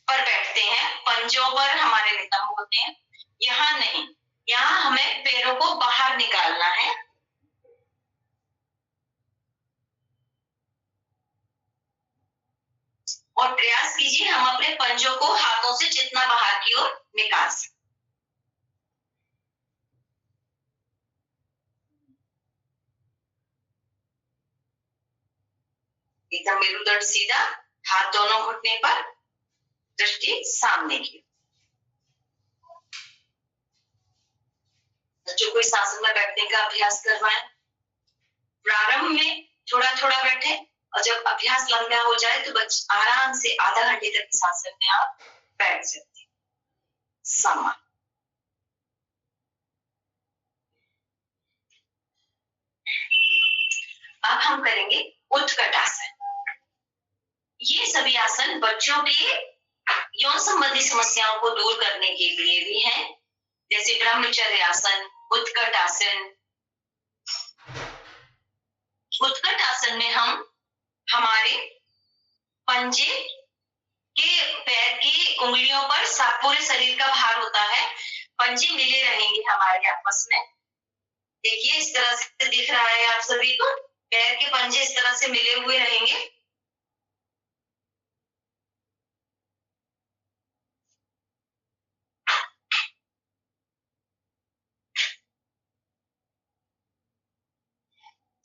पर बैठते हैं, पंजों पर हमारे नितंब होते हैं। यहाँ नहीं, यहाँ हमें पैरों को बाहर निकालना है। और प्रयास कीजिए हम अपने पंजों को हाथों से जितना बाहर की ओर निकाल सकें। एकदम मेरुदंड सीधा, हाथ दोनों घुटने पर, दृष्टि सामने की। बच्चों को इस आसन में बैठने का अभ्यास करवाएं। प्रारंभ में थोड़ा थोड़ा बैठे और जब अभ्यास लंबा हो जाए तो बच्चे आराम से आधा घंटे तक इस आसन में आप बैठ सकते हैं। समान। अब हम करेंगे उत्कट आसन। ये सभी आसन बच्चों के यौन संबंधी समस्याओं को दूर करने के लिए भी हैं, जैसे ब्रह्मचर्य आसन, उत्कट आसन। उत्कट आसन में हम हमारे पंजे के पैर की उंगलियों पर पूरे शरीर का भार होता है। पंजे मिले रहेंगे हमारे आपस में। देखिए इस तरह से दिख रहा है आप सभी को, पैर के पंजे इस तरह से मिले हुए रहेंगे।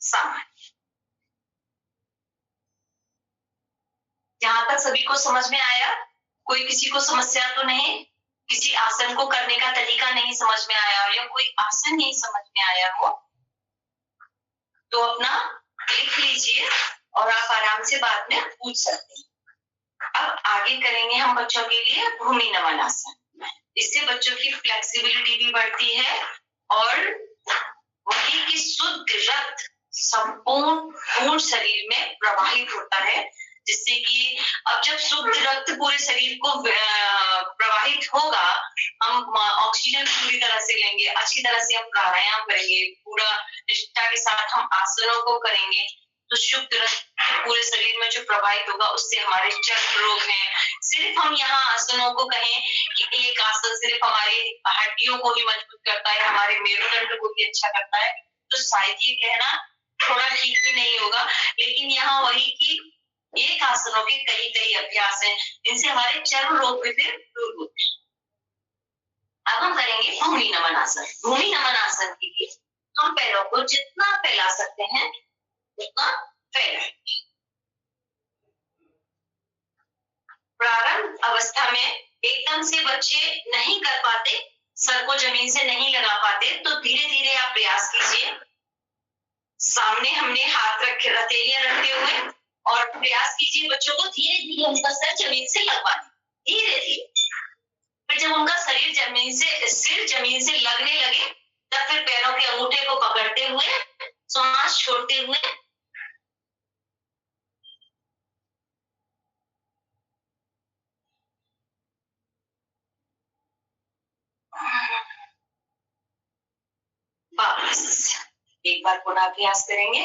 सामान्य। जहां तक सभी को समझ में आया, कोई किसी को समस्या तो नहीं, किसी आसन को करने का तरीका नहीं समझ में आया या कोई आसन नहीं समझ में आया हो तो अपना लिख लीजिए और आप आराम से बाद में पूछ सकते हैं। अब आगे करेंगे हम बच्चों के लिए भूमि नमन आसन। इससे बच्चों की फ्लेक्सिबिलिटी भी बढ़ती है और वही की शुद्ध रक्त पूर्ण शरीर में प्रवाहित होता है, जिससे कि अब जब शुद्ध रक्त पूरे शरीर को प्रवाहित होगा, हम ऑक्सीजन पूरी तरह से लेंगे, अच्छी तरह से हम प्राणायाम करेंगे, पूरा निष्ठा के साथ हम आसनों को करेंगे, तो शुद्ध रक्त पूरे शरीर में जो प्रवाहित होगा उससे हमारे चर्म रोग हैं। सिर्फ हम यहाँ आसनों को कहें कि एक आसन सिर्फ हमारी हड्डियों को ही मजबूत करता है, हमारे मेरुदंड को भी अच्छा करता है, तो शायद ये कहना थोड़ा ठीक भी नहीं होगा। लेकिन यहाँ वही की एक आसनों के कई कई अभ्यास हैं, इनसे हमारे चर्म रोग भी फिर दूर होते हैं। अब हम करेंगे भूमि नमन आसन। भूमि नमन आसन के लिए हम पैरों को जितना फैला सकते हैं उतना फैलाएंगे। प्रारंभ अवस्था में एकदम से बच्चे नहीं कर पाते, सर को जमीन से नहीं लगा पाते, तो धीरे धीरे आप प्रयास कीजिए। सामने हमने हाथ रखे, हथेलियां रखे हुए, और प्रयास कीजिए बच्चों को धीरे धीरे उनका सर जमीन से लगवाने, धीरे धीरे। फिर जब उनका सिर जमीन से लगने लगे, तब फिर पैरों के अंगूठे को पकड़ते हुए, श्वास छोड़ते हुए वापस एक बार पुनः अभ्यास करेंगे।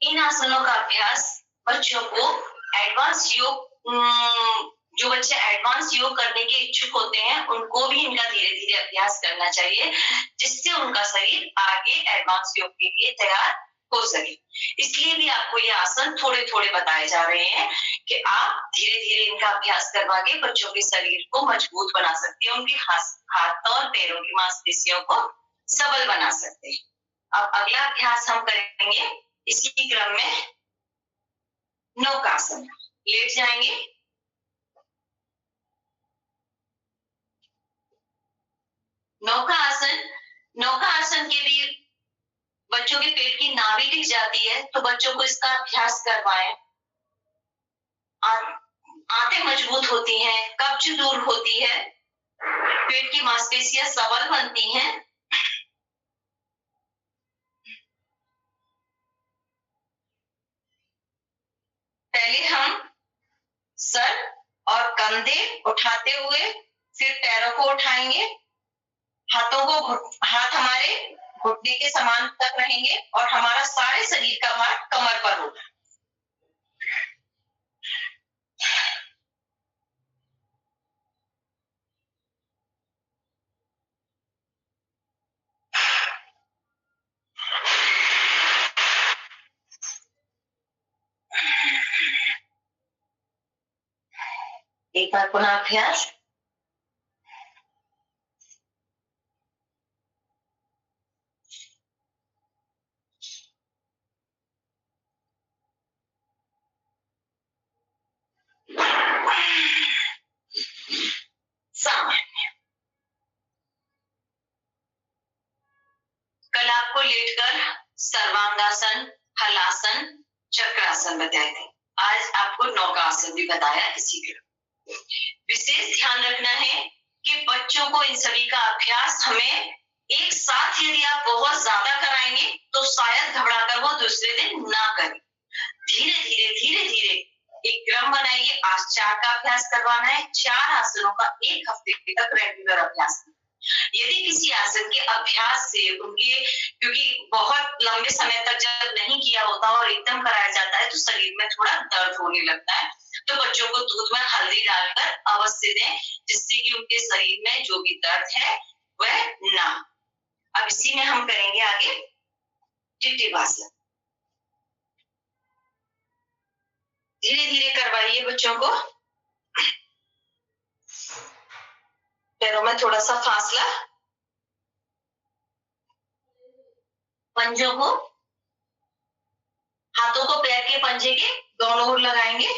इन आसनों का अभ्यास बच्चों को एडवांस योग, जो बच्चे एडवांस योग करने के इच्छुक होते हैं उनको भी इनका धीरे धीरे अभ्यास करना चाहिए, जिससे उनका शरीर आगे एडवांस योग के लिए तैयार हो सके। इसलिए भी आपको ये आसन थोड़े थोड़े बताए जा रहे हैं कि आप धीरे धीरे इनका अभ्यास करवा के बच्चों के शरीर को मजबूत बना सकते हैं, उनके हाथ और पैरों की मांसपेशियों को सबल बना सकते हैं। अब अगला अभ्यास हम करेंगे इसी क्रम में नौकासन। लेट जाएंगे, नौका आसन के भी बच्चों के पेट की नाभि दिख जाती है, तो बच्चों को इसका अभ्यास करवाएं। आंतें मजबूत होती हैं, कब्ज दूर होती है, पेट की मांसपेशियां सबल बनती हैं। पहले हम सर और कंधे उठाते हुए फिर पैरों को उठाएंगे, हाथ हमारे घुटने के समान तक रहेंगे और हमारा सारे शरीर का भार कमर पर होगा। एक बार पुनः अभ्यास। सामान्य। कल आपको लेटकर सर्वांगासन, हलासन, चक्रासन बताए थे। आज आपको नौकासन भी बताया इसी के। विशेष ध्यान रखना है कि बच्चों को इन सभी का अभ्यास हमें एक साथ यदि आप बहुत ज्यादा कराएंगे तो शायद घबराकर वो दूसरे दिन ना करें। धीरे धीरे एक क्रम बनाइए। आज 4 का अभ्यास करवाना है। 4 आसनों का 1 हफ्ते तक रेगुलर अभ्यास। यदि किसी आसन के अभ्यास से उनके, क्योंकि बहुत लंबे समय तक जब नहीं किया होता और एकदम कराया जाता है तो शरीर में थोड़ा दर्द होने लगता है, तो बच्चों को दूध में हल्दी डालकर अवश्य दें, जिससे कि उनके शरीर में जो भी दर्द है वह ना। अब इसी में हम करेंगे आगे टिटिवासन। धीरे धीरे करवाइए बच्चों को। पैरों में थोड़ा सा फासला, पंजों को, हाथों को पैर के पंजे के दोनों ओर लगाएंगे।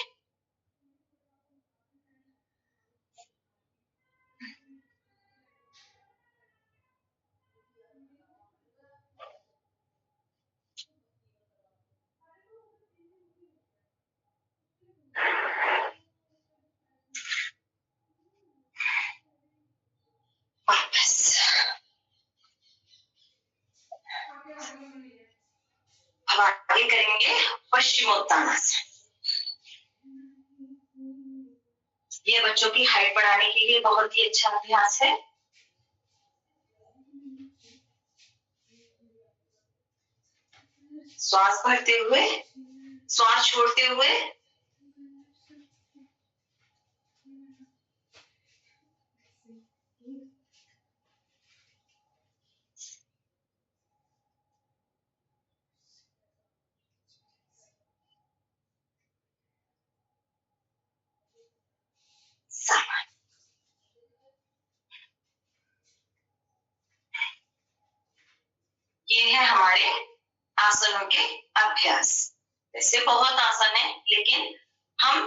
अब आगे करेंगे पश्चिमोत्तानासन। ये बच्चों की हाइट बढ़ाने के लिए बहुत ही अच्छा अभ्यास है। श्वास भरते हुए, श्वास छोड़ते हुए, ये है हमारे आसनों के अभ्यास। ऐसे बहुत आसन है, लेकिन हम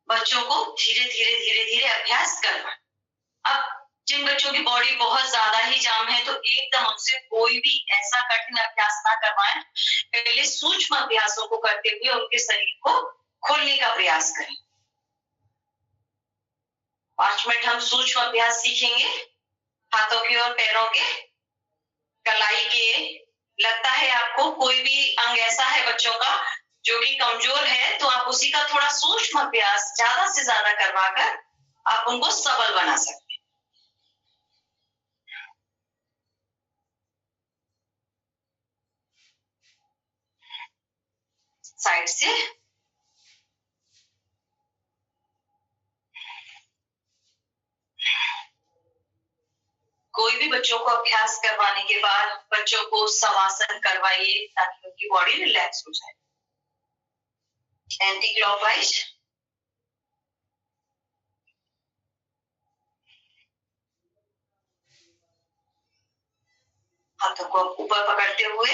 बच्चों को धीरे धीरे अभ्यास करना। अब जिन बच्चों की बॉडी बहुत ज्यादा ही जाम है तो एकदम उनसे कोई भी ऐसा कठिन अभ्यास ना करवाएं। पहले सूक्ष्म अभ्यासों को करते हुए उनके शरीर को खोलने का प्रयास करें। 5 मिनट हम सूक्ष्म अभ्यास सीखेंगे। हाथों के और पैरों के, कलाई के। लगता है आपको कोई भी अंग ऐसा है बच्चों का जो कि कमजोर है, तो आप उसी का थोड़ा सूक्ष्म अभ्यास ज्यादा से ज्यादा करवाकर आप उनको सबल बना सकते हैं। साइड से कोई भी बच्चों को अभ्यास करवाने के बाद बच्चों को शवासन करवाइए ताकि उनकी बॉडी रिलैक्स हो जाए। एंटी क्लॉकवाइज, हाथों को ऊपर पकड़ते हुए।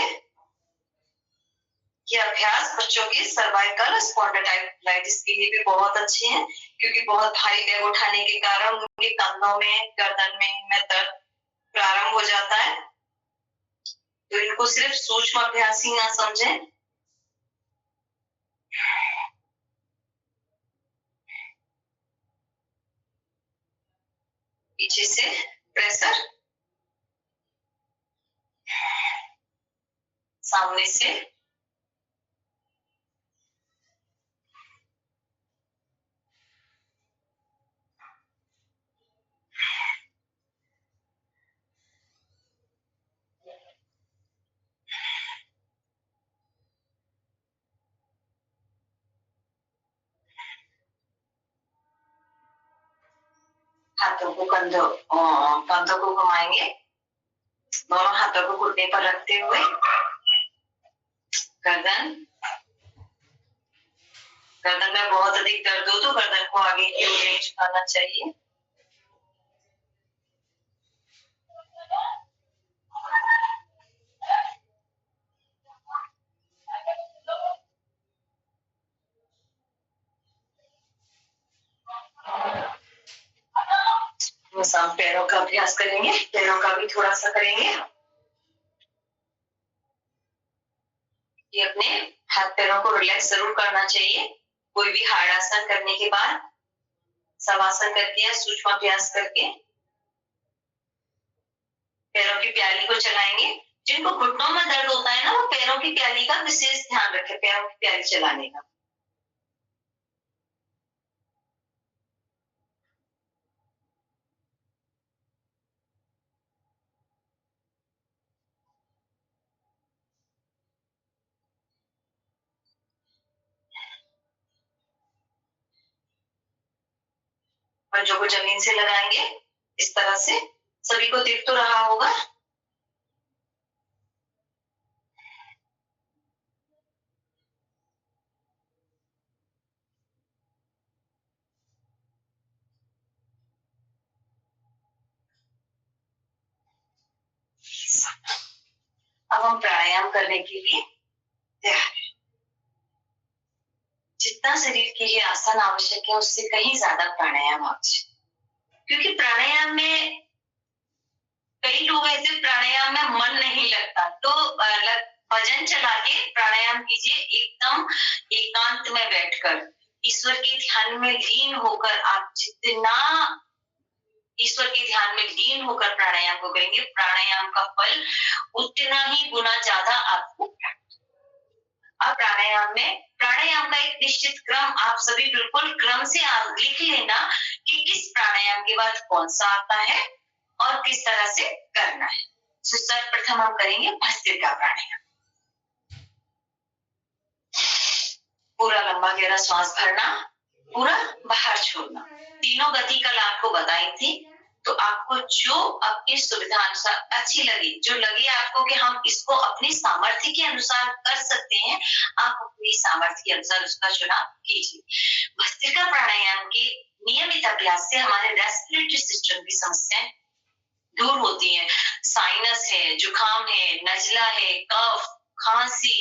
ये अभ्यास बच्चों के सर्वाइकल स्पॉन्डिलाइटिस के लिए भी बहुत अच्छे हैं, क्योंकि बहुत भारी बैग उठाने के कारण उनके कंधों में, गर्दन में दर्द प्रारंभ हो जाता है। तो इनको सिर्फ सूक्ष्म अभ्यास ही ना समझें। पीछे से प्रेशर, सामने से हाथों को कंधों को घुमाएंगे, दोनों हाथों को घुटने पर रखते हुए गर्दन में बहुत अधिक दर्द हो तो गर्दन को आगे की ओर नहीं झुकाना चाहिए। हम पैरों का अभ्यास करेंगे, पैरों का भी थोड़ा सा करेंगे। ये अपने हाथ पैरों को रिलैक्स जरूर करना चाहिए। कोई भी हार्ड आसन करने के बाद शवासन करके या सूक्ष्म अभ्यास करके पैरों की प्याली को चलाएंगे। जिनको घुटनों में दर्द होता है ना, वो पैरों की प्याली का विशेष ध्यान रखें, पैरों की प्याली चलाने का। पंजों को जमीन से लगाएंगे इस तरह से। सभी को दिख तो रहा होगा। अब हम प्राणायाम करने के लिए तैयार हैं। जितना शरीर के लिए आसन आवश्यक है उससे कहीं ज्यादा प्राणायाम आवश्यक, क्योंकि प्राणायाम में कई लोग ऐसे प्राणायाम में मन नहीं लगता, तो भजन चला के प्राणायाम कीजिए। एकदम एकांत में बैठकर ईश्वर के ध्यान में लीन होकर आप जितना ईश्वर के ध्यान में लीन होकर प्राणायाम को करेंगे, प्राणायाम का फल उतना ही गुना ज्यादा आपको प्राप्त। अब प्राणायाम का एक निश्चित क्रम आप सभी बिल्कुल क्रम से लिख लेना कि किस प्राणायाम के बाद कौन सा आता है और किस तरह से करना है। तो सर्वप्रथम हम करेंगे भस्त्रिका प्राणायाम। पूरा लंबा गहरा श्वास भरना, पूरा बाहर छोड़ना। तीनों गति कल आपको बताई थी, तो आपको जो अपनी सुविधा अनुसार अच्छी लगी, जो लगे आपको कि हम इसको अपनी सामर्थ्य के अनुसार कर सकते हैं, आप अपनी सामर्थ्य के अनुसार उसका चुनाव कीजिए। भस्त्रिका प्राणायाम के नियमित अभ्यास से हमारे रेस्पिरेटरी सिस्टम की समस्याएं दूर होती हैं। साइनस है, जुकाम है, नजला है, कफ, खांसी,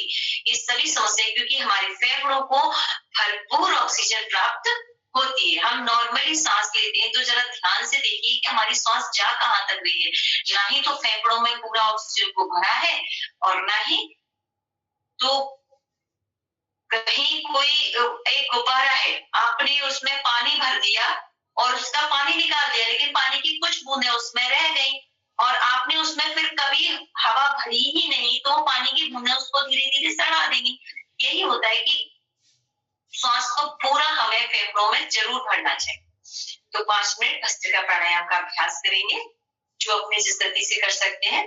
ये सभी समस्याएं, क्योंकि हमारे फेफड़ों को भरपूर ऑक्सीजन प्राप्त होती है। हम नॉर्मली सांस लेते हैं तो जरा ध्यान से देखिए कि हमारी सांस जा कहां तक रही है। ना ही तो फेफड़ों में पूरा ऑक्सीजन को भरा है और ना ही तो कहीं कोई एक गुब्बारा है, आपने उसमें पानी भर दिया और उसका पानी निकाल दिया, लेकिन पानी की कुछ बूंदें उसमें रह गई और आपने उसमें फिर कभी हवा भरी ही नहीं, तो पानी की बूंदें उसको धीरे धीरे सड़ा देंगी। यही होता है कि श्वास को पूरा हमें फेफड़ों में जरूर भरना चाहिए। तो 5 मिनट भस्त्रिका प्राणायाम का अभ्यास करेंगे, जो अपनी जिस गति से कर सकते हैं।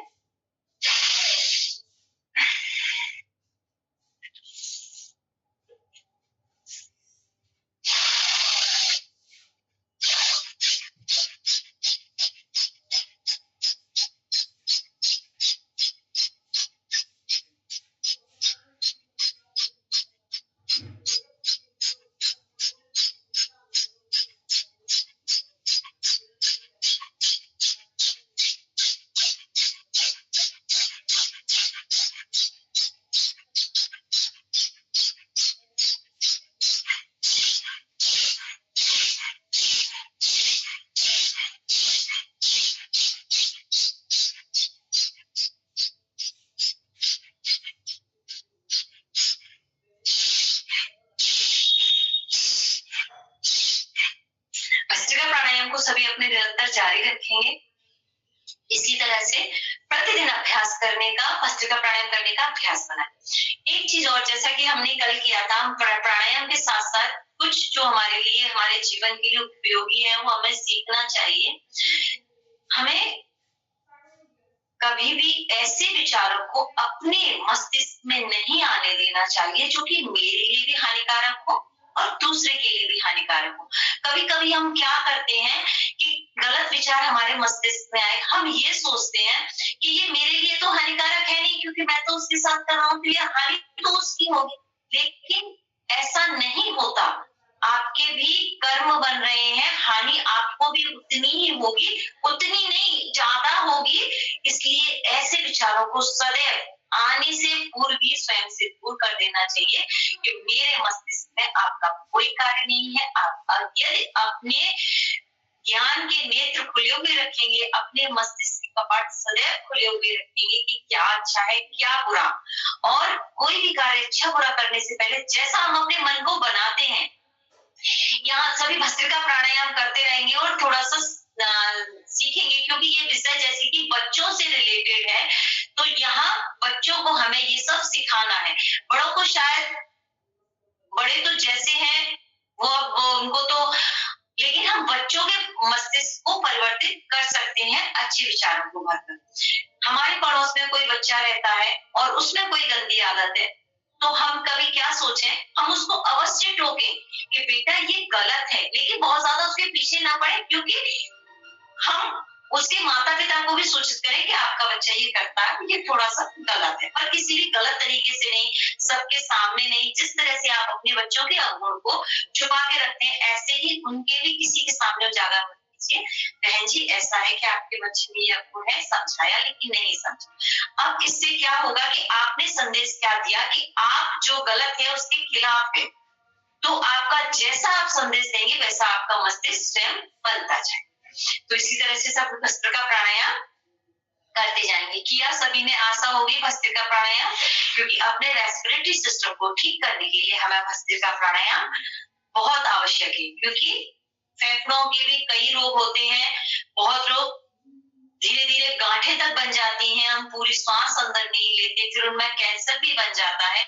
सभी अपने निरंतर जारी रखेंगे। इसी तरह से प्रतिदिन अभ्यास करने का, भस्त्रिका प्राणायाम करने का अभ्यास बनाएं। एक चीज और, जैसा कि हमने कल किया था, हम प्राणायाम के साथ साथ कुछ जो हमारे लिए, हमारे जीवन के लिए उपयोगी है, वो हमें सीखना चाहिए। हमें कभी भी ऐसे विचारों को अपने मस्तिष्क में नहीं आने देना चाहिए जो कि मेरे लिए भी हानिकारक हो और दूसरे के लिए भी हानिकारक हो। कभी कभी हम क्या करते हैं कि विचार हमारे मस्तिष्क में आए, हम ये सोचते हैं कि ये मेरे लिए तो हानिकारक है नहीं, क्योंकि मैं तो उसके साथ कर रहा हूँ, तो ये हानि तो उसकी होगी। लेकिन ऐसा नहीं होता, आपके भी कर्म बन रहे हैं, हानि आपको भी उतनी ही होगी, उतनी नहीं ज्यादा होगी। इसलिए ऐसे विचारों को सदैव आने से पूर्व ही स्वयं से दूर कर देना चाहिए कि मेरे मस्तिष्क में आपका कोई कार्य नहीं है। आप यदि अपने ज्ञान के नेत्र खुले हुए रखेंगे, अपने मस्तिष्क के कपाट सदैव खुले हुए रखेंगे कि क्या अच्छा है क्या बुरा, और कोई भी कार्य अच्छा बुरा करने से पहले जैसा हम अपने मन को बनाते हैं, यहाँ सभी भस्त्रिका प्राणायाम करते रहेंगे और थोड़ा सा सीखेंगे, क्योंकि ये विषय जैसे कि बच्चों से रिलेटेड है, तो यहाँ बच्चों को हमें ये सब सिखाना है। बड़ों को शायद, बड़े तो जैसे हैं वो उनको तो, लेकिन हम बच्चों के मस्तिष्क को परिवर्तित कर सकते हैं अच्छे विचारों को भरकर। हमारे पड़ोस में कोई बच्चा रहता है और उसमें कोई गंदी आदत है, तो हम कभी क्या सोचें, हम उसको अवश्य टोकें कि बेटा ये गलत है, लेकिन बहुत ज्यादा उसके पीछे ना पड़े, क्योंकि हम उसके माता पिता को भी सूचित करें कि आपका बच्चा ये करता है, ये थोड़ा सा गलत है, पर किसी भी गलत तरीके से नहीं, सबके सामने नहीं। जिस तरह से आप अपने बच्चों के अवगुण को छुपा के रखते हैं, ऐसे ही उनके भी किसी के सामने उजागर मत कीजिए। बहन जी ऐसा है कि आपके बच्चे में ये अवगुण है, समझाया लेकिन नहीं समझा। अब इससे क्या होगा कि आपने संदेश क्या दिया कि आप जो गलत है उसके खिलाफ है, तो आपका जैसा आप संदेश देंगे वैसा आपका मस्तिष्क स्वयं बनता जाए। तो इसी तरह से सब भस्त्रिका प्राणायाम करते जाएंगे। किया सभी ने, आशा होगी भस्त्रिका प्राणायाम, क्योंकि अपने रेस्पिरेटरी सिस्टम को ठीक करने के लिए हमें भस्त्रिका प्राणायाम बहुत आवश्यक है, क्योंकि फेफड़ों के भी कई रोग होते हैं, बहुत रोग धीरे धीरे गांठें तक बन जाती हैं, हम पूरी श्वास अंदर नहीं लेते, फिर उनमें कैंसर भी बन जाता है।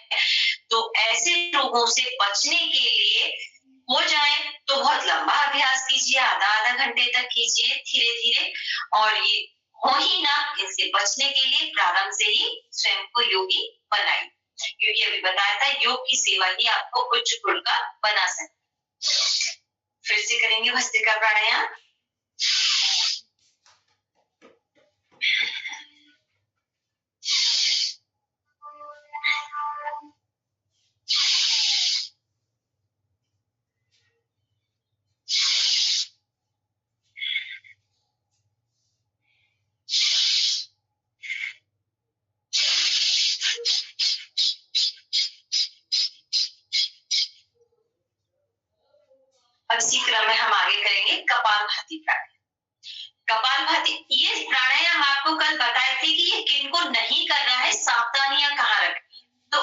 तो ऐसे रोगों से बचने के लिए हो जाए तो बहुत लंबा अभ्यास कीजिए, आधा घंटे तक कीजिए धीरे धीरे, और ये हो ही ना, इनसे बचने के लिए प्रारंभ से ही स्वयं को योगी बनाइए, क्योंकि अभी बताया था योग की सेवा ही आपको उच्च गुण का बना सकती। फिर से करेंगे भस्त्रिका प्राणायाम। अब इसी क्रम में हम आगे करेंगे कपालभाति प्राणायाम। कपालभाति, ये प्राणायाम आपको कल बताए थे कि ये किनको नहीं करना है, सावधानियां कहाँ रखनी है, तो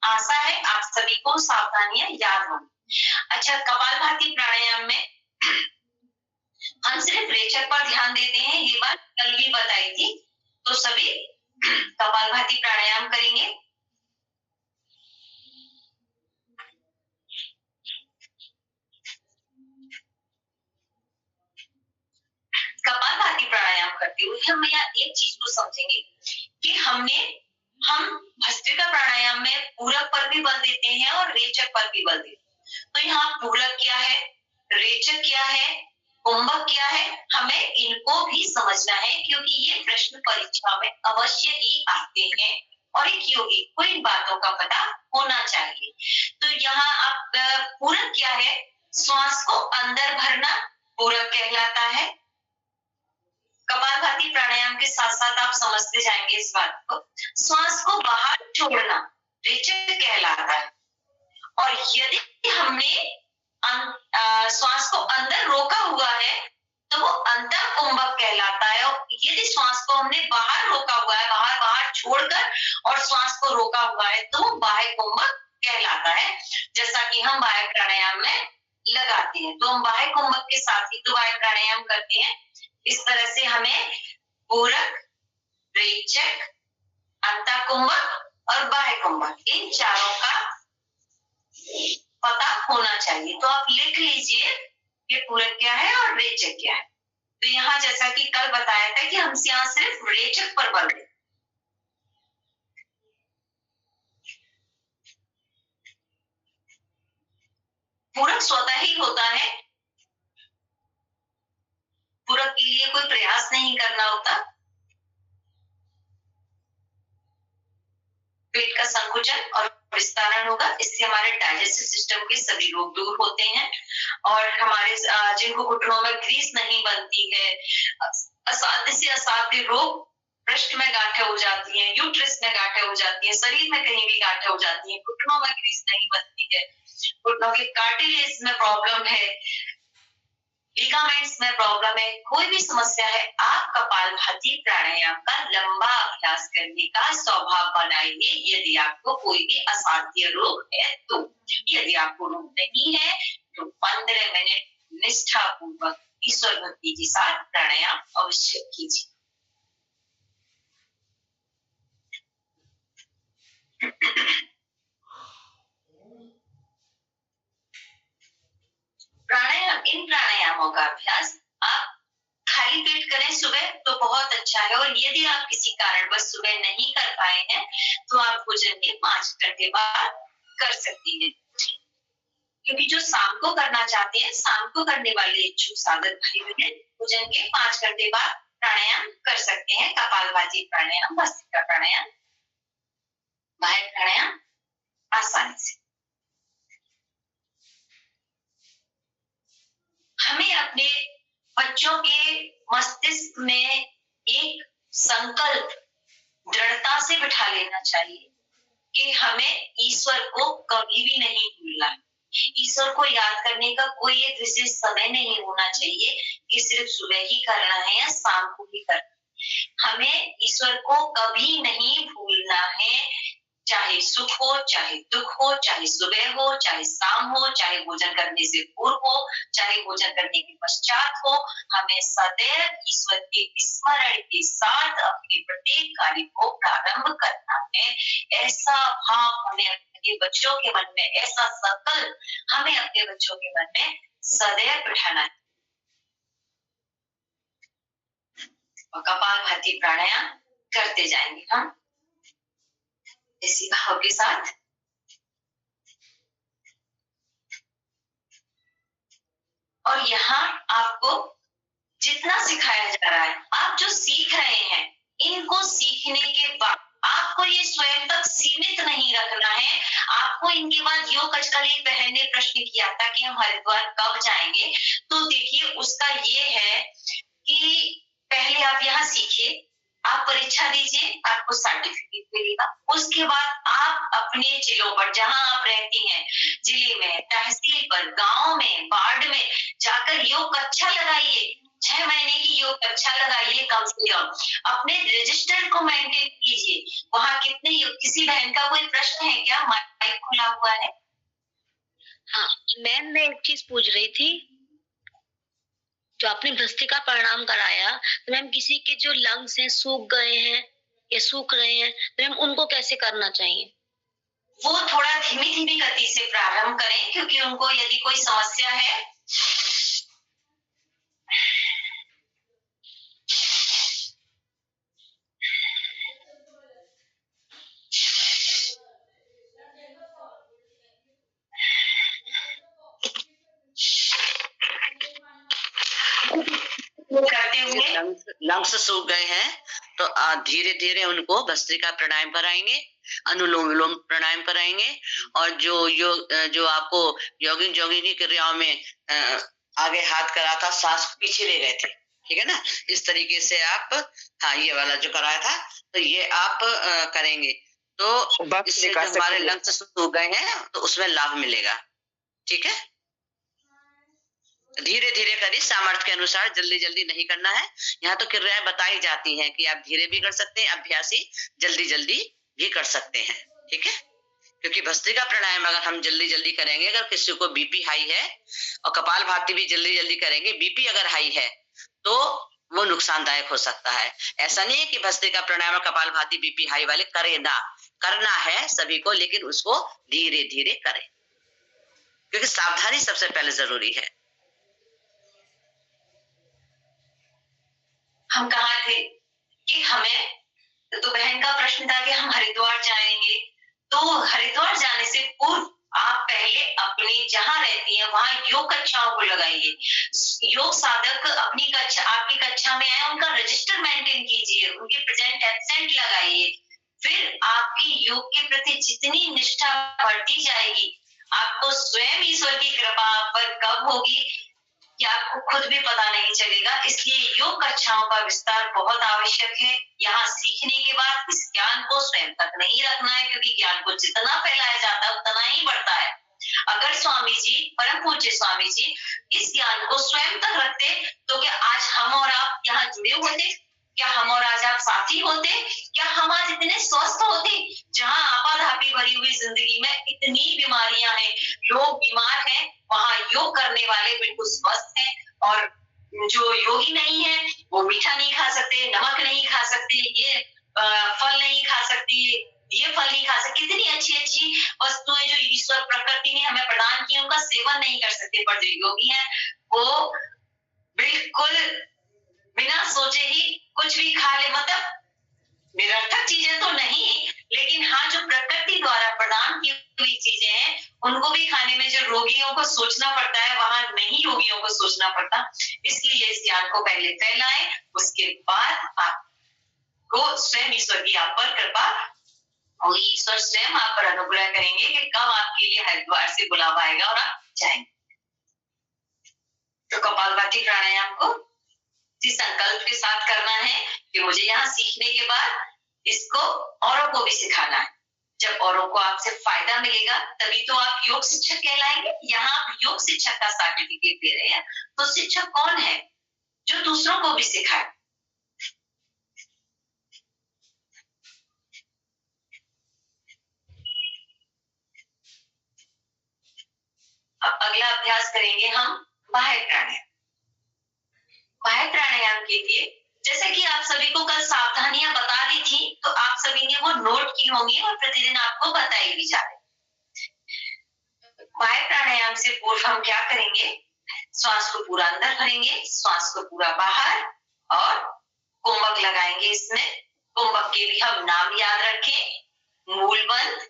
आशा है आप सभी को सावधानियां याद होंगी। अच्छा, कपालभाति प्राणायाम में हम सिर्फ रेचक पर ध्यान देते हैं, ये बात कल भी बताई थी। तो सभी कपालभाति प्राणायाम करेंगे। कपालभाति प्राणायाम करते हुए हम यहाँ एक चीज को समझेंगे कि हम भस्त्रिका प्राणायाम में पूरक पर भी बल देते हैं और रेचक पर भी बल देते हैं। तो यहाँ पूरक क्या है, रेचक क्या है, कुंभक क्या है, हमें इनको भी समझना है, क्योंकि ये प्रश्न परीक्षा में अवश्य ही आते हैं और एक योगी को इन बातों का पता होना चाहिए। तो यहाँ आप पूरक क्या है, श्वास को अंदर भरना पूरक कहलाता है। कपालभाति प्राणायाम के साथ साथ आप समझते जाएंगे इस बात को। श्वास को बाहर छोड़ना रेचक कहलाता है, और यदि हमने श्वास को अंदर रोका हुआ है तो वो अंतर कुंभक कहलाता है, और यदि श्वास को हमने बाहर रोका हुआ है, बाहर छोड़कर और श्वास को रोका हुआ है, तो वो बाह्य कुंभक कहलाता है। जैसा कि हम बाह्य प्राणायाम में लगाते हैं, तो हम बाह्य कुंभक के साथ ही तो बाह्य प्राणायाम करते हैं। इस तरह से हमें पूरक, रेचक, अंतर कुंभक और बाह्य कुंभक, इन चारों का पता होना चाहिए। तो आप लिख लीजिए कि पूरक क्या है और रेचक क्या है। तो यहाँ जैसा कि कल बताया था कि हम यहाँ सिर्फ रेचक पर बल दें। पूरक स्वतः ही होता है, पूरक के लिए कोई होता? पेट का संकुचन और विस्तारण होगा। इससे हमारे डाइजेस्टिव सिस्टम के सभी रोग दूर होते हैं और हमारे जिनको घुटनों में ग्रीस नहीं बनती है, असाध्य से असाध्य रोग, पृष्ठ में गांठें हो जाती हैं, यूट्रस में गांठें हो जाती हैं, शरीर में कहीं भी गांठें हो जाती हैं, घुटनों में ग्रीस नहीं बनती है, घुटनों के कार्टिलेज में प्रॉब्लम है, लिगामेंट्स में प्रॉब्लम है, कोई भी समस्या है, आप कपालभाति प्राणायाम का लंबा अभ्यास करने का स्वभाव बनाइए। यदि आपको कोई भी असाध्य रोग है तो, यदि आपको रोग नहीं है तो 15 मिनट निष्ठा पूर्वक ईश्वर भक्ति के साथ प्राणायाम अवश्य कीजिए। प्राणायाम, इन प्राणायामों का अभ्यास आप खाली पेट करें सुबह तो बहुत अच्छा है, और यदि आप किसी कारणवश सुबह नहीं कर पाए हैं तो आप भोजन के 5 घंटे बाद कर सकती हैं। क्योंकि जो शाम को करना चाहते हैं, शाम को करने वाले इच्छुक साधक भाई बहन भोजन के 5 घंटे बाद प्राणायाम कर सकते हैं। कपालभाति प्राणायाम, भस्त्रिका प्राणायाम, बाह्य प्राणायाम आसानी से। हमें अपने बच्चों के मस्तिष्क में एक संकल्प दृढ़ता से बिठा लेना चाहिए कि हमें ईश्वर को कभी भी नहीं भूलना है। ईश्वर को याद करने का कोई एक विशेष समय नहीं होना चाहिए कि सिर्फ सुबह ही करना है या शाम को ही करना है। हमें ईश्वर को कभी नहीं भूलना है, चाहे सुख हो, चाहे दुख हो, चाहे सुबह हो, चाहे शाम हो, चाहे भोजन करने से पूर्व हो, चाहे भोजन करने के पश्चात हो। हमें सदैव ईश्वर के स्मरण के साथ अपने प्रत्येक कार्य को प्रारंभ करना है। ऐसा भाव हमें अपने बच्चों के मन में, ऐसा संकल्प हमें अपने बच्चों के मन में सदैव बिठाना है। और कपालभाति प्राणायाम करते जाएंगे हम इसी भाव के साथ। और यहाँ आपको जितना सिखाया जा रहा है, आप जो सीख रहे हैं, इनको सीखने के बाद आपको ये स्वयं तक सीमित नहीं रखना है। आपको इनके बाद योग कच कल एक बहन ने प्रश्न किया था कि हम हरिद्वार कब जाएंगे, तो देखिए उसका ये है कि पहले आप यहाँ सीखिए, आप परीक्षा दीजिए, आपको सर्टिफिकेट मिलेगा। उसके बाद आप अपने जिलों पर, जहां आप रहती हैं, जिले में, तहसील पर, गांव में, वार्ड में जाकर योग कक्षा लगाइए। 6 महीने की योग कक्षा लगाइए कम से कम। अपने रजिस्टर को मेंटेन कीजिए। वहां कितने योग, किसी बहन का कोई प्रश्न है क्या? माइक खुला हुआ है। हाँ मैम, मैं एक चीज पूछ रही थी, जो आपने भस्त्रिका प्रणाम कराया, तो मैम किसी के जो लंग्स हैं सूख गए हैं या सूख रहे हैं, तो मैम उनको कैसे करना चाहिए? वो थोड़ा धीमी धीमी गति से प्रारंभ करें, क्योंकि उनको यदि कोई समस्या है करते हुए लंग्स सूख गए हैं तो धीरे धीरे उनको भस्त्रिका प्राणायाम कराएंगे, अनुलोम विलोम प्राणायाम कराएंगे, और जो आपको योगिन जोगिन की क्रियाओं में आगे हाथ करा था, सांस पीछे ले गए थे, ठीक है ना, इस तरीके से आप, हाँ ये वाला जो कराया था, तो ये आप करेंगे तो इससे जो हमारे लंग्स सूख गए हैं तो उसमें लाभ मिलेगा। ठीक है, धीरे धीरे करिए, सामर्थ्य के अनुसार, जल्दी जल्दी नहीं करना है। यहाँ तो क्रियाएं बताई जाती हैं कि आप धीरे भी कर सकते हैं, अभ्यासी जल्दी जल्दी भी कर सकते हैं। ठीक है, क्योंकि भस्त्रिका प्राणायाम अगर हम जल्दी जल्दी करेंगे, अगर किसी को बीपी हाई है, और कपालभाति भी जल्दी जल्दी करेंगे, बीपी अगर हाई है तो वो नुकसानदायक हो सकता है। ऐसा नहीं है कि भस्त्रिका प्राणायाम और कपालभाति बीपी हाई वाले करे ना, करना है सभी को, लेकिन उसको धीरे धीरे करें, क्योंकि सावधानी सबसे पहले जरूरी है। हम कहा थे कि हमें, तो बहन का प्रश्न था कि हम हरिद्वार जाएंगे, तो हरिद्वार जाने से पूर्व आप पहले अपनी जहां रहती हैं वहां योग कक्षाओं को लगाइए। योग साधक अपनी कक्षा, आपकी कक्षा में आए, उनका रजिस्टर मेंटेन कीजिए, उनके प्रेजेंट एब्सेंट लगाइए, फिर आपकी योग के प्रति जितनी निष्ठा बढ़ती जाएगी, आपको स्वयं ईश्वर की कृपा आप पर कब होगी कि आपको खुद भी पता नहीं चलेगा। इसलिए योग कक्षाओं का विस्तार बहुत आवश्यक है। यहाँ सीखने के बाद इस ज्ञान को स्वयं तक नहीं रखना है, क्योंकि ज्ञान को जितना फैलाया जाता है उतना ही बढ़ता है। अगर स्वामी जी, परम पूज्य स्वामी जी इस ज्ञान को स्वयं तक रखते तो क्या आज हम और आप यहाँ जुड़े होते? क्या हम और आज आप साथी होते? क्या हम आज इतने स्वस्थ होते? जहाँ आपाधापी भरी हुई जिंदगी में इतनी बीमारियां हैं, लोग बीमार हैं, वहाँ योग करने वाले बिल्कुल स्वस्थ हैं। और जो योगी नहीं है वो मीठा नहीं खा सकते, नमक नहीं खा सकते, ये फल नहीं खा सकते, ये फल नहीं खा सकते। कितनी अच्छी अच्छी वस्तुएं जो ईश्वर प्रकृति ने हमें प्रदान की उनका सेवन नहीं कर सकते। पर जो योगी है वो बिल्कुल बिना सोचे ही कुछ भी खा ले, मतलब निरर्थक चीजें तो नहीं, लेकिन हाँ जो प्रकृति द्वारा प्रदान की हुई चीजें हैं उनको भी खाने में जो रोगियों को सोचना पड़ता है वहां नहीं रोगियों को सोचना पड़ता। इसलिए इस ज्ञान को पहले फैलाएं, उसके बाद आपको स्वयं ईश्वर की आप पर कृपा होगी। ईश्वर स्वयं आप पर अनुग्रह करेंगे कि कब आपके लिए हरिद्वार से बुलावा आएगा और आप जाएंगे। तो कपालभाति प्राणायाम को इस संकल्प के साथ करना है कि मुझे यहाँ सीखने के बाद इसको औरों को भी सिखाना है। जब औरों को आपसे फायदा मिलेगा तभी तो आप योग शिक्षक कहलाएंगे। यहाँ आप योग शिक्षक का सर्टिफिकेट दे रहे हैं, तो शिक्षक कौन है? जो दूसरों को भी सिखाए। अब अगला अभ्यास करेंगे हम बाह्य प्राणायाम। बाह्य प्राणायाम के लिए जैसे कि आप सभी को कल सावधानियां बता दी थी, तो आप सभी ने वो नोट की होंगी और प्रतिदिन आपको बताई भी जा रही। बाह्य प्राणायाम से पूर्व हम क्या करेंगे? श्वास को पूरा अंदर भरेंगे, श्वास को पूरा बाहर, और कुंभक लगाएंगे। इसमें कुंभक के भी हम नाम याद रखें। मूलबंध,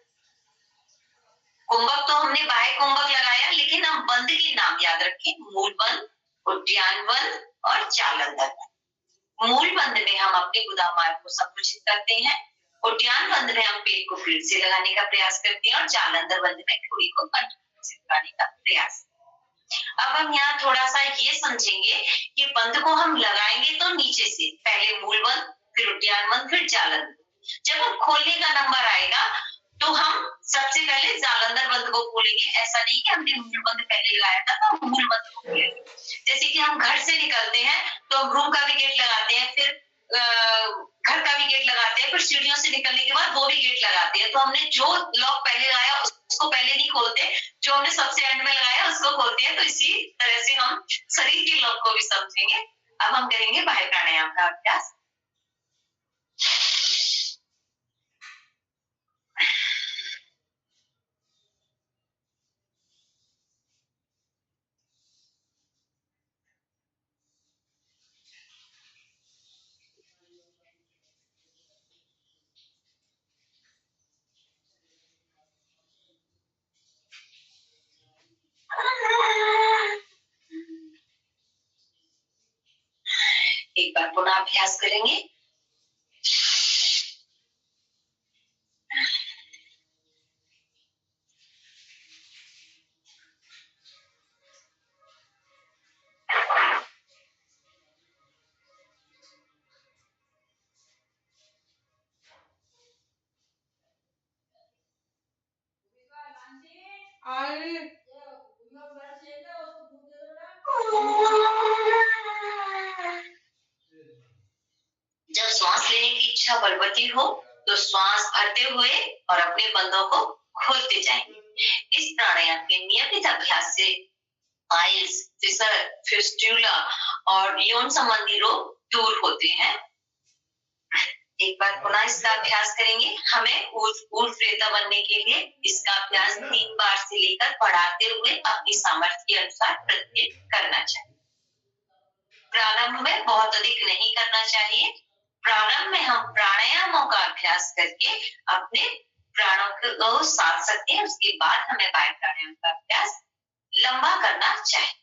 कुंभक तो हमने बाह्य कुंभक लगाया, लेकिन हम बंद के नाम याद रखें। मूलबंध, उद्यान बंद और जालंधर बंद। मूल बंद में हम अपने गुदा मार्ग को संकुचित करते हैं, उद्यान बंद में हम पेट को फिर से लगाने का प्रयास करते हैं, और जालंधर बंद में ठोड़ी को कंठ से लगाने का प्रयास। अब हम यहाँ थोड़ा सा ये समझेंगे कि बंद को हम लगाएंगे तो नीचे से, पहले मूल बंद, फिर उद्यान बंद, फिर जालंधर। जब हम खोलने का नंबर आएगा तो हम सबसे पहले जालंधर बंद को खोलेंगे। ऐसा नहीं कि हमने मूल बंद पहले लगाया था तो हम मूल बंद को खोलेंगे। जैसे कि हम घर से निकलते हैं तो हम रूम का भी गेट लगाते हैं, फिर घर का भी गेट लगाते हैं, फिर सीढ़ियों से निकलने के बाद वो भी गेट लगाते हैं। तो हमने जो लॉक पहले लगाया उसको पहले नहीं खोलते, जो हमने सबसे एंड में लगाया उसको खोलते हैं। तो इसी तरह से हम शरीर के लॉक को भी समझेंगे। अब हम करेंगे बाह्य प्राणायाम का अभ्यास। एक बार पुनः अभ्यास करेंगे। जब श्वास लेने की इच्छा बलवती हो तो श्वास भरते हुए और अपने बंधों को खोलते जाएंगे। इस प्राणायाम के नियमित अभ्यास से पाइल्स, फिशर, फिस्टुला और यौन संबंधी रोग दूर होते हैं। एक बार पुनः इसका अभ्यास करेंगे। हमें ऊर्ध्वरेता बनने के लिए इसका अभ्यास 3 बार से लेकर बढ़ाते हुए अपनी सामर्थ्य के अनुसार प्रत्येक करना चाहिए। प्रारंभ में बहुत अधिक नहीं करना चाहिए। प्रारंभ में हम प्राणायामों का अभ्यास करके अपने प्राणों को साध सकते हैं। उसके बाद हमें बाह्य प्राणायाम का अभ्यास लंबा करना चाहिए।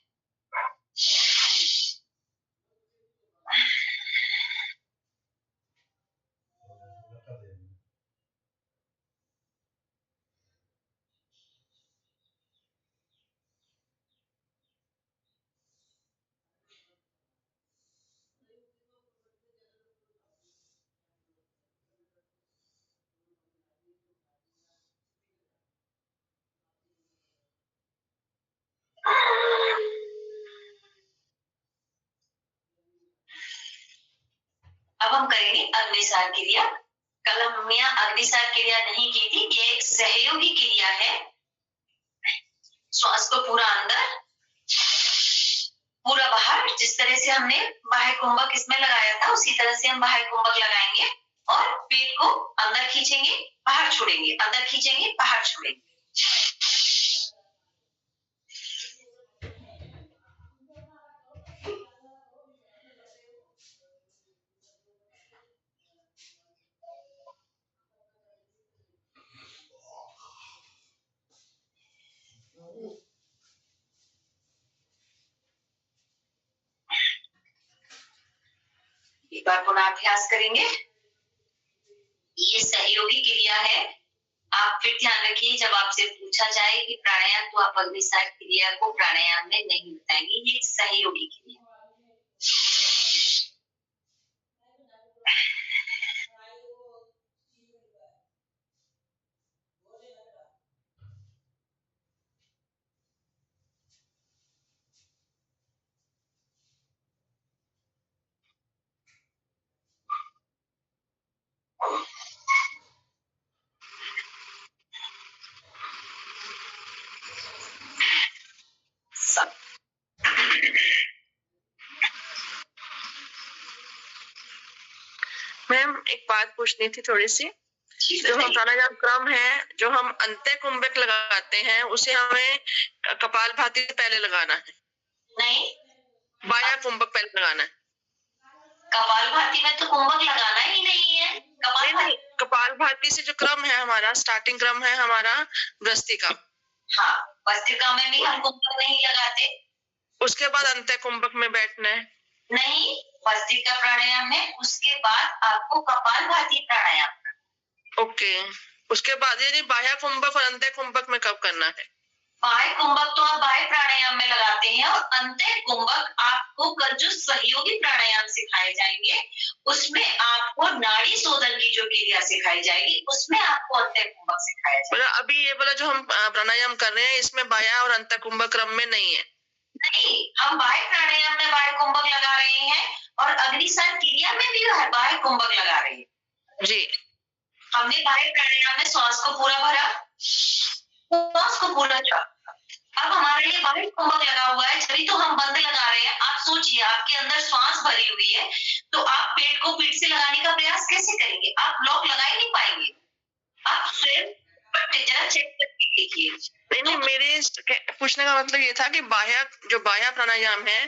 अब हम करेंगे अग्निसार क्रिया। कल हमने अग्निसार क्रिया नहीं की थी, ये एक सहयोगी क्रिया है। श्वास को पूरा अंदर पूरा बाहर, जिस तरह से हमने बाह्य कुंभक इसमें लगाया था उसी तरह से हम बाह्य कुंभक लगाएंगे और पेट को अंदर खींचेंगे, बाहर छोड़ेंगे, अंदर खींचेंगे, बाहर छोड़ेंगे। एक बार पुनः अभ्यास करेंगे। ये सहयोगी क्रिया है। आप फिर ध्यान रखिए, जब आपसे पूछा जाए कि प्राणायाम, तो आप अग्निसार क्रिया को प्राणायाम में नहीं बताएंगे, ये एक सहयोगी क्रिया। मैम एक बात पूछनी थी थोड़ी सी। जो हम प्राणायाम क्रम है, जो हम अंत्य कुंभक लगाते हैं, उसे हमें कपालभाति से पहले लगाना है? नहीं, बाह्य कुंभक पहले लगाना है। कपालभाति में तो कुंभक लगाना ही नहीं है। कपालभाति से जो क्रम है हमारा, स्टार्टिंग क्रम है हमारा भस्त्रिका। हाँ, भस्त्रिका में भी हम कुंभक नहीं लगाते। उसके बाद अंत्य कुंभक में बैठना है? नहीं, भस्त्रिका प्राणायाम में उसके बाद आपको कपालभाति प्राणायाम। ओके, उसके बाद यानी बाह्य कुंभक और अंत्य कुंभक में कब करना है? बाह्य कुंभक तो आप बाह्य प्राणायाम में लगाते हैं, और अंत्य कुंभक आपको कल जो सहयोगी प्राणायाम सिखाए जाएंगे उसमें आपको नाड़ी शोधन की जो क्रिया सिखाई जाएगी उसमें आपको अंत्य कुंभक सिखाया जाएगा। अभी ये बोला जो हम प्राणायाम कर रहे हैं इसमें बाह्य और अंत्य कुंभक क्रम में नहीं है? नहीं, हम बाह्य प्राणायाम में बाह्य कुंभक लगा रहे हैं और अग्निसार क्रिया में भी बाह्य कुंभक लगा रहे हैं। जी, हमने बाह्य प्राणायाम में श्वास को पूरा भरा, श्वास को पूरा छोड़ा। अब हमारे लिए बाह्य कुंभक लगा हुआ है, जब तो हम बंद लगा रहे हैं। आप सोचिए, आपके अंदर श्वास भरी हुई है, तो आप पेट को पीठ से लगाने का प्रयास कैसे करेंगे? आप लॉक लगा ही नहीं पाएंगे। आप स्वयं जरा चेक करके देखिए। नहीं, मेरे पूछने का मतलब ये था कि जो बाह्य प्राणायाम है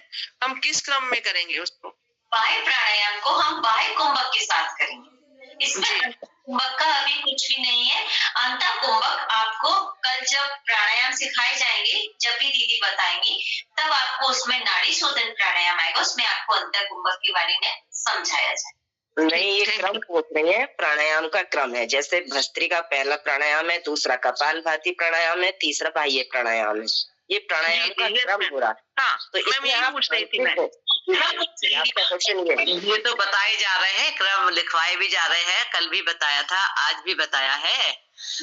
हम किस क्रम में करेंगे उसको? बाह्य प्राणायाम को हम बाह्य कुंभक के साथ करेंगे। इसमें कुंभक का अभी कुछ भी नहीं है। अंतः कुंभक आपको कल जब प्राणायाम सिखाए जाएंगे, जब भी दीदी बताएंगी, तब आपको उसमें नाड़ी शोधन प्राणायाम आएगा, उसमें आपको अंतः कुंभक के बारे में समझाया जाएगा। नहीं, ये क्रम पूछ रही है, प्राणायाम का क्रम है। जैसे भस्त्रिका पहला प्राणायाम है, दूसरा कपालभाति प्राणायाम है, तीसरा बाह्य प्राणायाम है। ये प्राणायाम का क्रम हो रहा है। हाँ, तो इसमें आप पूछ रही थी मैं। आपका क्वेश्चन ये तो बताए जा रहे हैं, क्रम लिखवाए भी जा रहे हैं, कल भी बताया था, आज भी बताया है।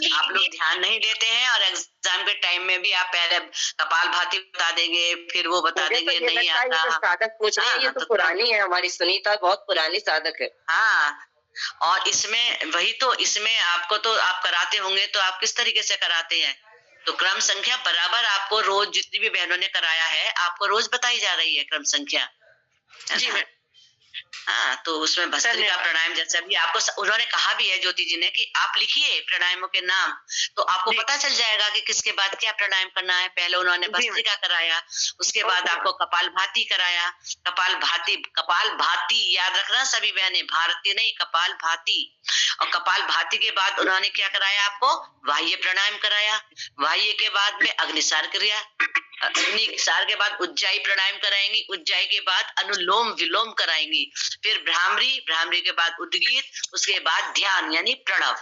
आप लोग ध्यान नहीं देते हैं और एग्जाम के टाइम में भी आप पहले कपालभाति बता देंगे, फिर वो बता देंगे नहीं आता। साधक पूछ रहे हैं, ये तो पुरानी है, हमारी सुनीता बहुत पुरानी साधक है। हाँ, और इसमें वही तो, इसमें आपको तो आप कराते होंगे, तो आप किस तरीके से कराते हैं? तो क्रम संख्या बराबर आपको रोज, जितनी भी बहनों ने कराया है आपको रोज बताई जा रही है क्रम संख्या। जी मैम। हाँ, तो उसमें भस्त्रिका प्राणायाम जैसा भी आपको उन्होंने कहा भी है, ज्योति जी ने, कि आप लिखिए प्राणायामों के नाम, तो आपको पता चल जाएगा कि किसके बाद क्या प्राणायाम करना है। पहले उन्होंने भस्त्रिका कराया, उसके बाद आपको कपालभाति कराया। कपालभाति याद रखना सभी बहनें, भारती नहीं, कपालभाति। और कपालभाति के बाद उन्होंने क्या कराया आपको? बाह्य प्राणायाम कराया। बाह्य के बाद में अग्निसार क्रिया, अग्निसार के बाद उज्जाई प्राणायाम कराएंगी, उज्जाई के बाद अनुलोम विलोम कराएंगी, फिर भ्रामरी के बाद उद्गीत, उसके बाद ध्यान यानी प्रणव।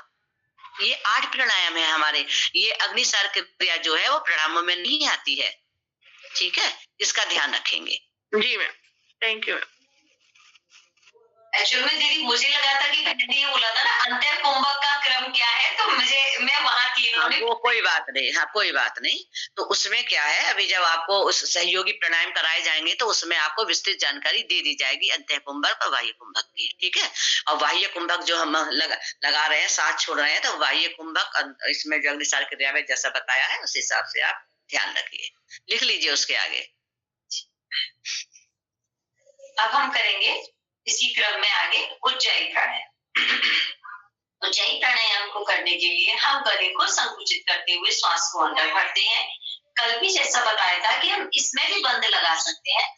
ये 8 प्राणायाम है हमारे। ये अग्निसार क्रिया जो है वो प्राणायामों में नहीं आती है। ठीक है, इसका ध्यान रखेंगे। जी मैम, थैंक यू। एक्चुअल में दीदी मुझे लगा था कि बहन ने ये बोला था ना, अंत्य कुंभक का क्रम क्रम क्या है, तो मैं वहाँ थी। वो कोई बात नहीं, हाँ कोई बात नहीं। तो उसमें क्या है, अभी जब आपको उस सहयोगी प्राणायाम कराए जाएंगे तो उसमें आपको विस्तृत जानकारी दे दी जाएगी अंतः कुंभक और बाह्य कुंभक की, ठीक है। और बाह्य कुंभक जो हम लगा रहे हैं, साथ छोड़ रहे हैं, तो बाह्य कुंभक इसमें जो अग्निसार क्रिया में जैसा बताया है उस हिसाब से आप ध्यान रखिए, लिख लीजिए उसके आगे। अब हम करेंगे इसी क्रम में आगे उज्जयी प्राणायाम। उज्जयी प्राणायाम को करने के लिए हम गले को संकुचित करते हुए श्वास को अंदर भरते हैं। कल भी जैसा बताया था कि हम इसमें भी बंद लगा सकते हैं।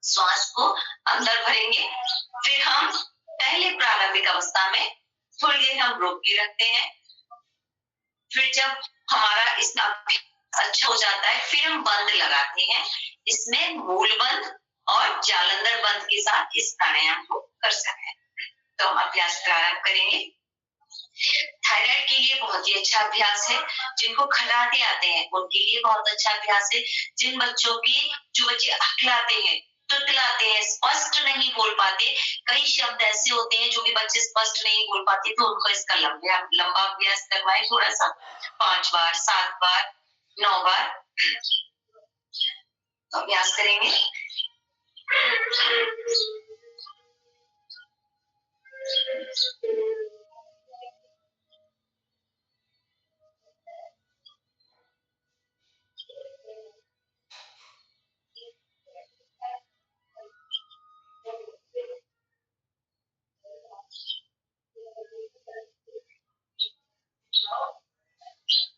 श्वास को अंदर भरेंगे, फिर हम पहले प्रारंभिक अवस्था में थोड़ी देर हम रोक के रखते हैं। फिर जब हमारा इसका अच्छा हो जाता है, फिर हम बंद लगाते हैं। इसमें मूल बंद और जालंधर बंद के साथ इस प्राणायाम को कर सकते हैं। तो हम अभ्यास प्रारंभ करेंगे। थायराइड के लिए बहुत ही अच्छा अभ्यास है। जिनको खर्राटे आते हैं उनके लिए बहुत अच्छा अभ्यास है। जिन बच्चों की जो बच्चे हकलाते हैं, तुतलाते हैं, स्पष्ट नहीं बोल पाते, कई शब्द ऐसे होते हैं जो भी बच्चे स्पष्ट नहीं बोल पाते, तो उनको इसका लंबा अभ्यास करवाएं, थोड़ा सा 5 बार, 7 बार, 9 बार अभ्यास करेंगे।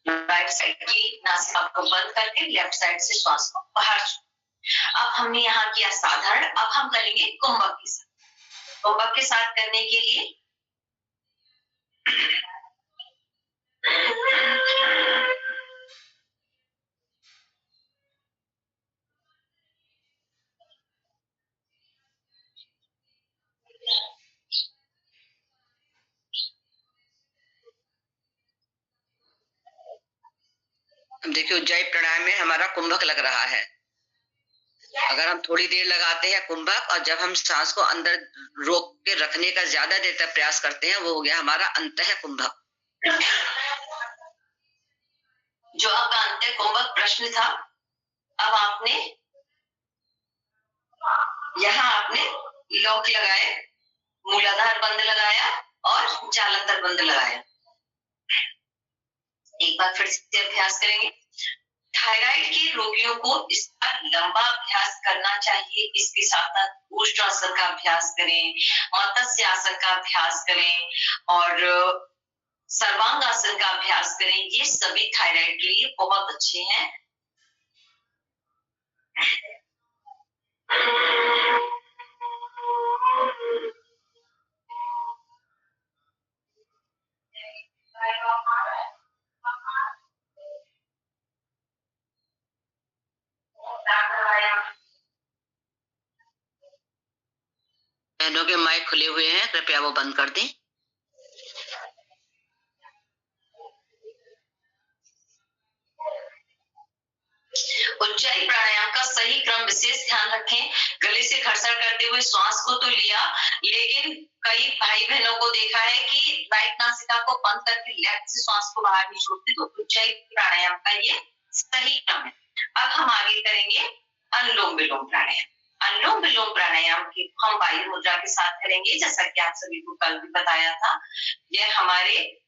राइट साइड की नासिका को बंद करके लेफ्ट साइड से श्वास को बाहर। अब हमने यहाँ किया साधारण, अब हम करेंगे कुंभक के साथ। कुंभक के साथ करने के लिए देखिए उज्जयी प्राणायाम में हमारा कुंभक लग रहा है। अगर हम थोड़ी देर लगाते हैं कुंभक और जब हम सांस को अंदर रोक के रखने का ज्यादा देर तक प्रयास करते हैं, वो हो गया हमारा अंतः कुंभक। जो आपका अंतः कुंभक प्रश्न था, अब आपने यहाँ आपने लॉक लगाए, मूलाधार बंद लगाया और जालंधर बंद लगाया। एक बार फिर से अभ्यास करेंगे। थायराइड के रोगियों को इसका लंबा अभ्यास करना चाहिए। इसके साथ साथ उष्ट्रासन का अभ्यास करें, मत्स्यासन का अभ्यास करें और सर्वांगासन का अभ्यास करें। ये सभी थायराइड के लिए बहुत अच्छे हैं। बहनों के माइक खुले हुए हैं, कृपया वो बंद कर दें। उज्जयी प्राणायाम का सही क्रम विशेष ध्यान रखें। गले से घर्षण करते हुए श्वास को तो लिया, लेकिन कई भाई बहनों को देखा है कि राइट नासिका को बंद करके लेफ्ट से श्वास को बाहर नहीं छोड़ते। तो उज्जयी प्राणायाम का ये सही क्रम है। अब हम आगे करेंगे अनुलोम विलोम प्राणायाम। अनुलोम विलोम प्राणायाम की हम वायु मुद्रा के साथ करेंगे, जैसा कि आप सभी को कल भी बताया था। यह हमारे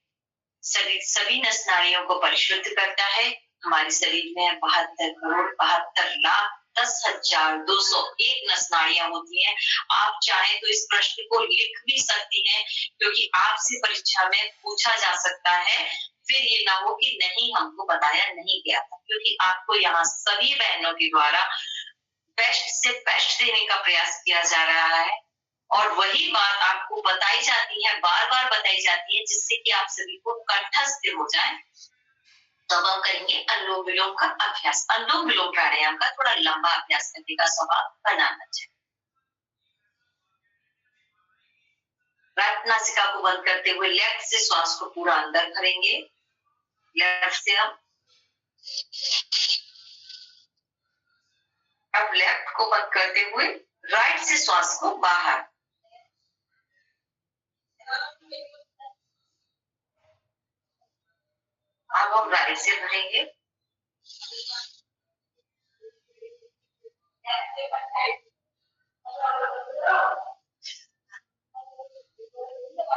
सभी नस नाड़ियों को परिशुद्ध करता है। हमारे शरीर में 72,72,10,201 नस नाड़ियां होती हैं। आप चाहें तो इस प्रश्न को लिख भी सकती हैं, क्योंकि आपसे परीक्षा में पूछा जा सकता है। फिर ये ना हो कि नहीं हमको बताया नहीं गया था, क्योंकि आपको यहाँ सभी बहनों के द्वारा बेस्ट से बेस्ट देने का प्रयास किया जा रहा है और वही बात आपको बताई जाती है, बार बार बताई जाती है, जिससे कि आप सभी को कंठस्थ हो जाए। तो अब हम करेंगे अनुलोम विलोम का अभ्यास। अनुलोम विलोम प्राणायाम का थोड़ा लंबा अभ्यास करने का स्वभाव बनाना चाहिए। राइट नासिका को बंद करते हुए लेफ्ट से श्वास को पूरा अंदर भरेंगे। लेफ्ट से हम अब लेफ्ट को बंद करते हुए राइट से श्वास को बाहर। अब हम राइट से भरेंगे।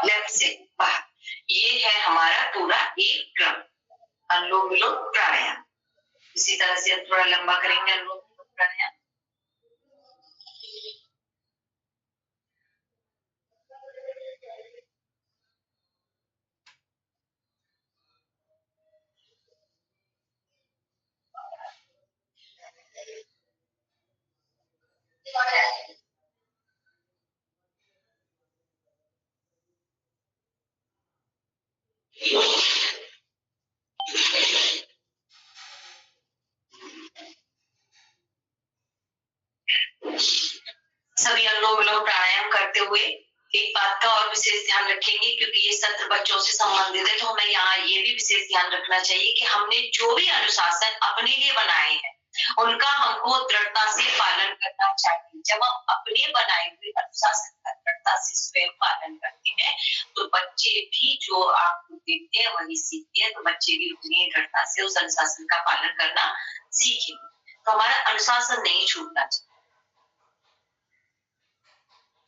लेफ्ट से बाहर। ये है हमारा पूरा एक क्रम, अनुलोम विलोम प्राणायाम। इसी तरह से थोड़ा लंबा करेंगे अनुलोम विलोम प्राणायाम। सभी अनुलोम विलोम प्राणायाम करते हुए एक बात का और विशेष ध्यान रखेंगे, क्योंकि ये सत्र बच्चों से संबंधित है, तो हमें यहाँ ये भी विशेष ध्यान रखना चाहिए कि हमने जो भी अनुशासन अपने लिए बनाए हैं उनका हमको दृढ़ता से पालन करना चाहिए। जब हम अपने बनाए हुए अनुशासन का दृढ़ता से स्वयं पालन करते हैं तो बच्चे भी जो आपको देखते हैं वही सीखते हैं, तो बच्चे भी उतनी दृढ़ता से उस अनुशासन का पालन करना सीखेंगे। तो हमारा अनुशासन नहीं छूटना चाहिए,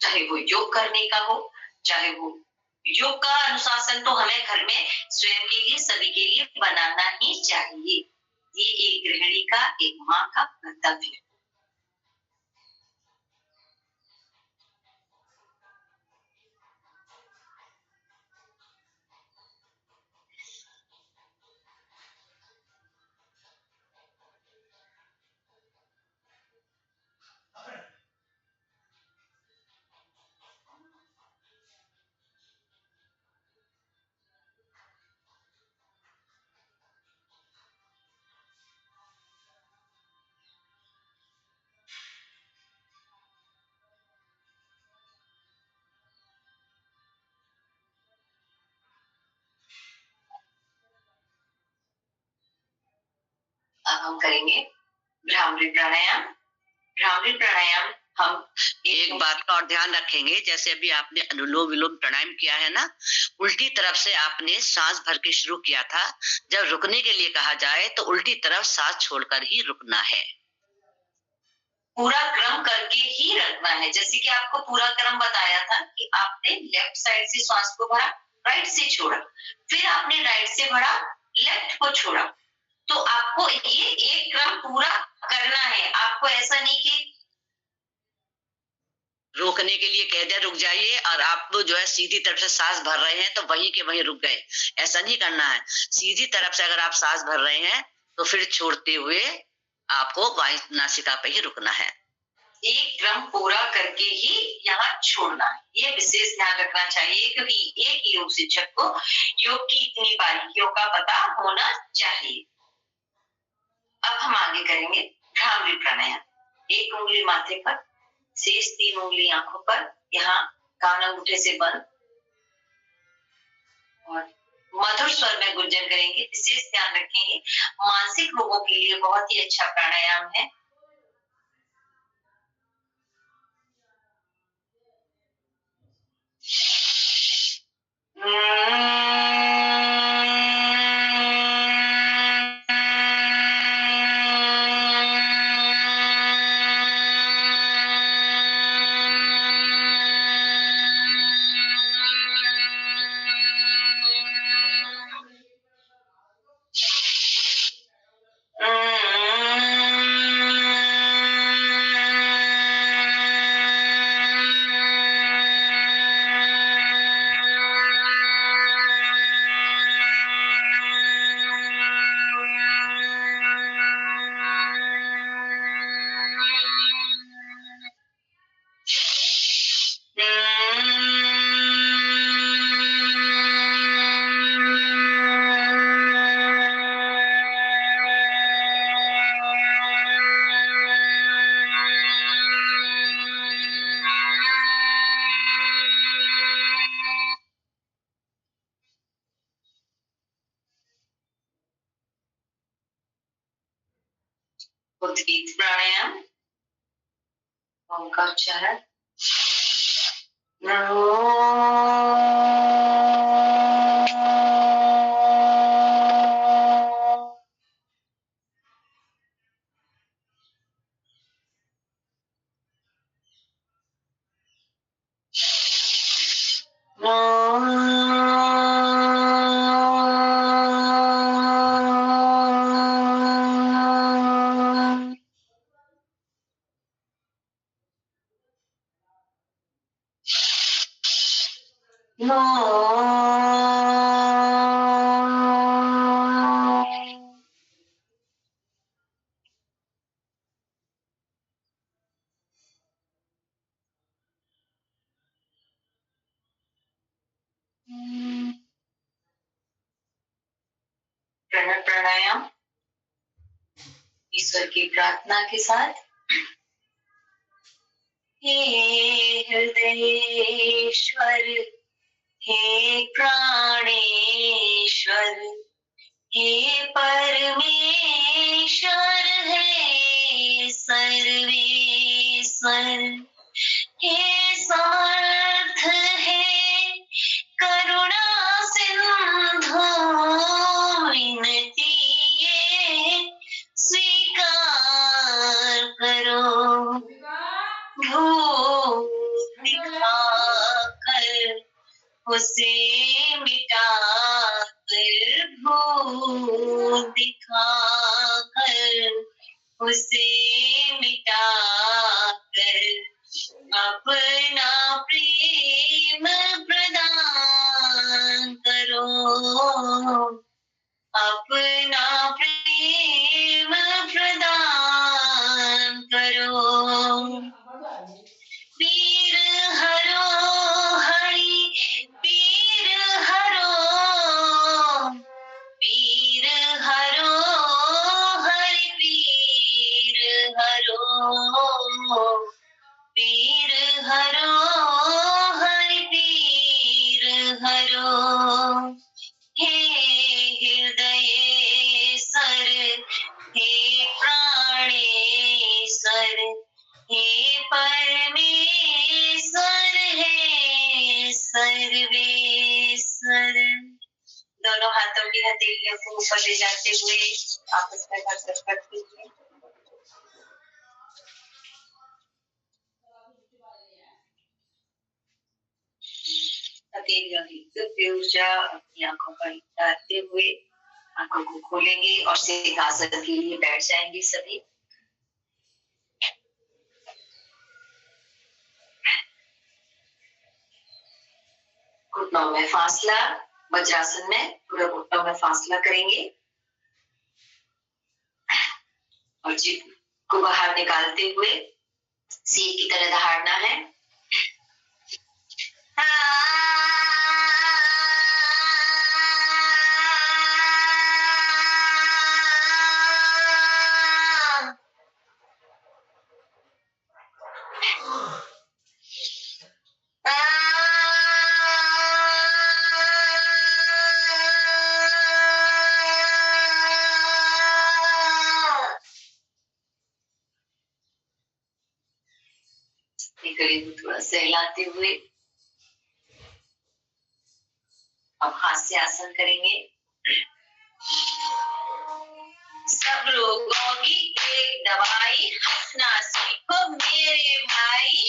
चाहे वो योग करने का हो, चाहे वो योग का अनुशासन तो हमें घर में स्वयं के लिए, सभी के लिए बनाना ही चाहिए। ये एक गृहिणी का, एक माँ का कर्तव्य है। अब हम करेंगे भ्रामरी प्राणायाम। भ्रामरी प्राणायाम हम एक बात का और ध्यान रखेंगे, जैसे अभी आपने अनुलोम विलोम प्राणायाम किया है ना, उल्टी तरफ से आपने सांस भर के शुरू किया था। जब रुकने के लिए कहा जाए तो उल्टी तरफ सांस छोड़कर ही रुकना है। पूरा क्रम करके ही रखना है। जैसे कि आपको पूरा क्रम बताया था कि आपने लेफ्ट साइड से सांस को भरा, राइट से छोड़ा, फिर आपने राइट से भरा, लेफ्ट को छोड़ा। तो आपको ये एक क्रम पूरा करना है। आपको ऐसा नहीं कि रोकने के लिए कह दिया रुक जाइए और आप जो है सीधी तरफ से सांस भर रहे हैं तो वहीं के वहीं रुक गए, ऐसा नहीं करना है। सीधी तरफ से अगर आप सांस भर रहे हैं तो फिर छोड़ते हुए आपको वायु नासिका पे ही रुकना है। एक क्रम पूरा करके ही यहाँ छोड़ना है, ये विशेष ध्यान रखना चाहिए, क्योंकि एक योग शिक्षक को योग की इतनी बारीकियों का पता होना चाहिए। अब हम आगे करेंगे भ्रामरी प्राणायाम। एक उंगली माथे पर, शेष 3 उंगली आंखों पर, यहाँ कान अंगूठे से बंद और मधुर स्वर में गुंजन करेंगे। विशेष ध्यान रखेंगे, मानसिक रोगों के लिए बहुत ही अच्छा प्राणायाम है। उद्गीत प्राणायाम। ओम का उच्चारण। प्रणव प्राणायाम ईश्वर की प्रार्थना के साथ। हे हृदयेश्वर, हे प्राणेश्वर, हे परमेश्वर, हे सर्वेश्वर, हे समर्थ, हे करुणा सिंधु, विनती ये स्वीकार करो। भूख दिखाकर उसे मिटाकर, भूख दिखाकर उसे मिटाकर अपना प्रेम प्रदान करो। अपना प्रेम प्रदान करो। पीर हरो हरि, पीर हरो, पीर हरो हरि, पीर हरो, पीर हरो हरि, पीर हरो। हे हृदयेश्वर, हे प्राणेश्वर, हे परमेश्वर, हे सर्वेश्वर। दोनों हाथों की हथेलियों को ऊपर ले जाते हुए आपस में कसरत करते हुए हथेलियों की दिव्य ऊर्जा अपनी आंखों पर डालते हुए आंखों को खोलेंगे और सिंहासन के लिए बैठ जाएंगे सभी। घुटनों में फासला, वज्रासन में पूरा घुटनों में फासला करेंगे और जीभ को बाहर निकालते हुए सील की तरह दहाड़ना है। गले को थोड़ा सहलाते हुए अब हास्य आसन करेंगे। सब लोगों की एक दवाई, हंसना सीखो मेरे भाई।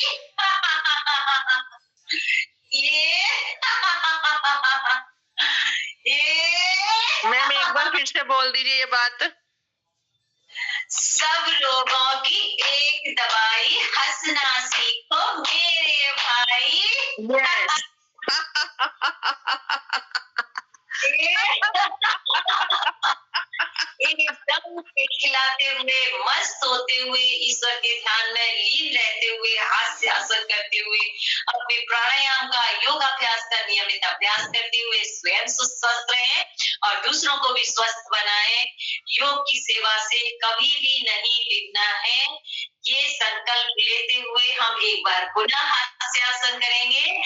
मैम एक बार फिर से बोल दीजिए ये बात। सब लोगों की एक दवाई, हंसना सीखो मेरे भाई। Yes. एकदम खिलाते हुए, मस्त होते हुए, ईश्वर के ध्यान में लीन रहते हुए, हास्य आसन करते हुए, अपने प्राणायाम का योग अभ्यास का नियमित अभ्यास करते हुए स्वयं स्वस्थ रहें और दूसरों को भी स्वस्थ बनाएं। योग की सेवा से कभी भी नहीं डिगना है, ये संकल्प लेते हुए हम एक बार पुनः हास्यासन करेंगे।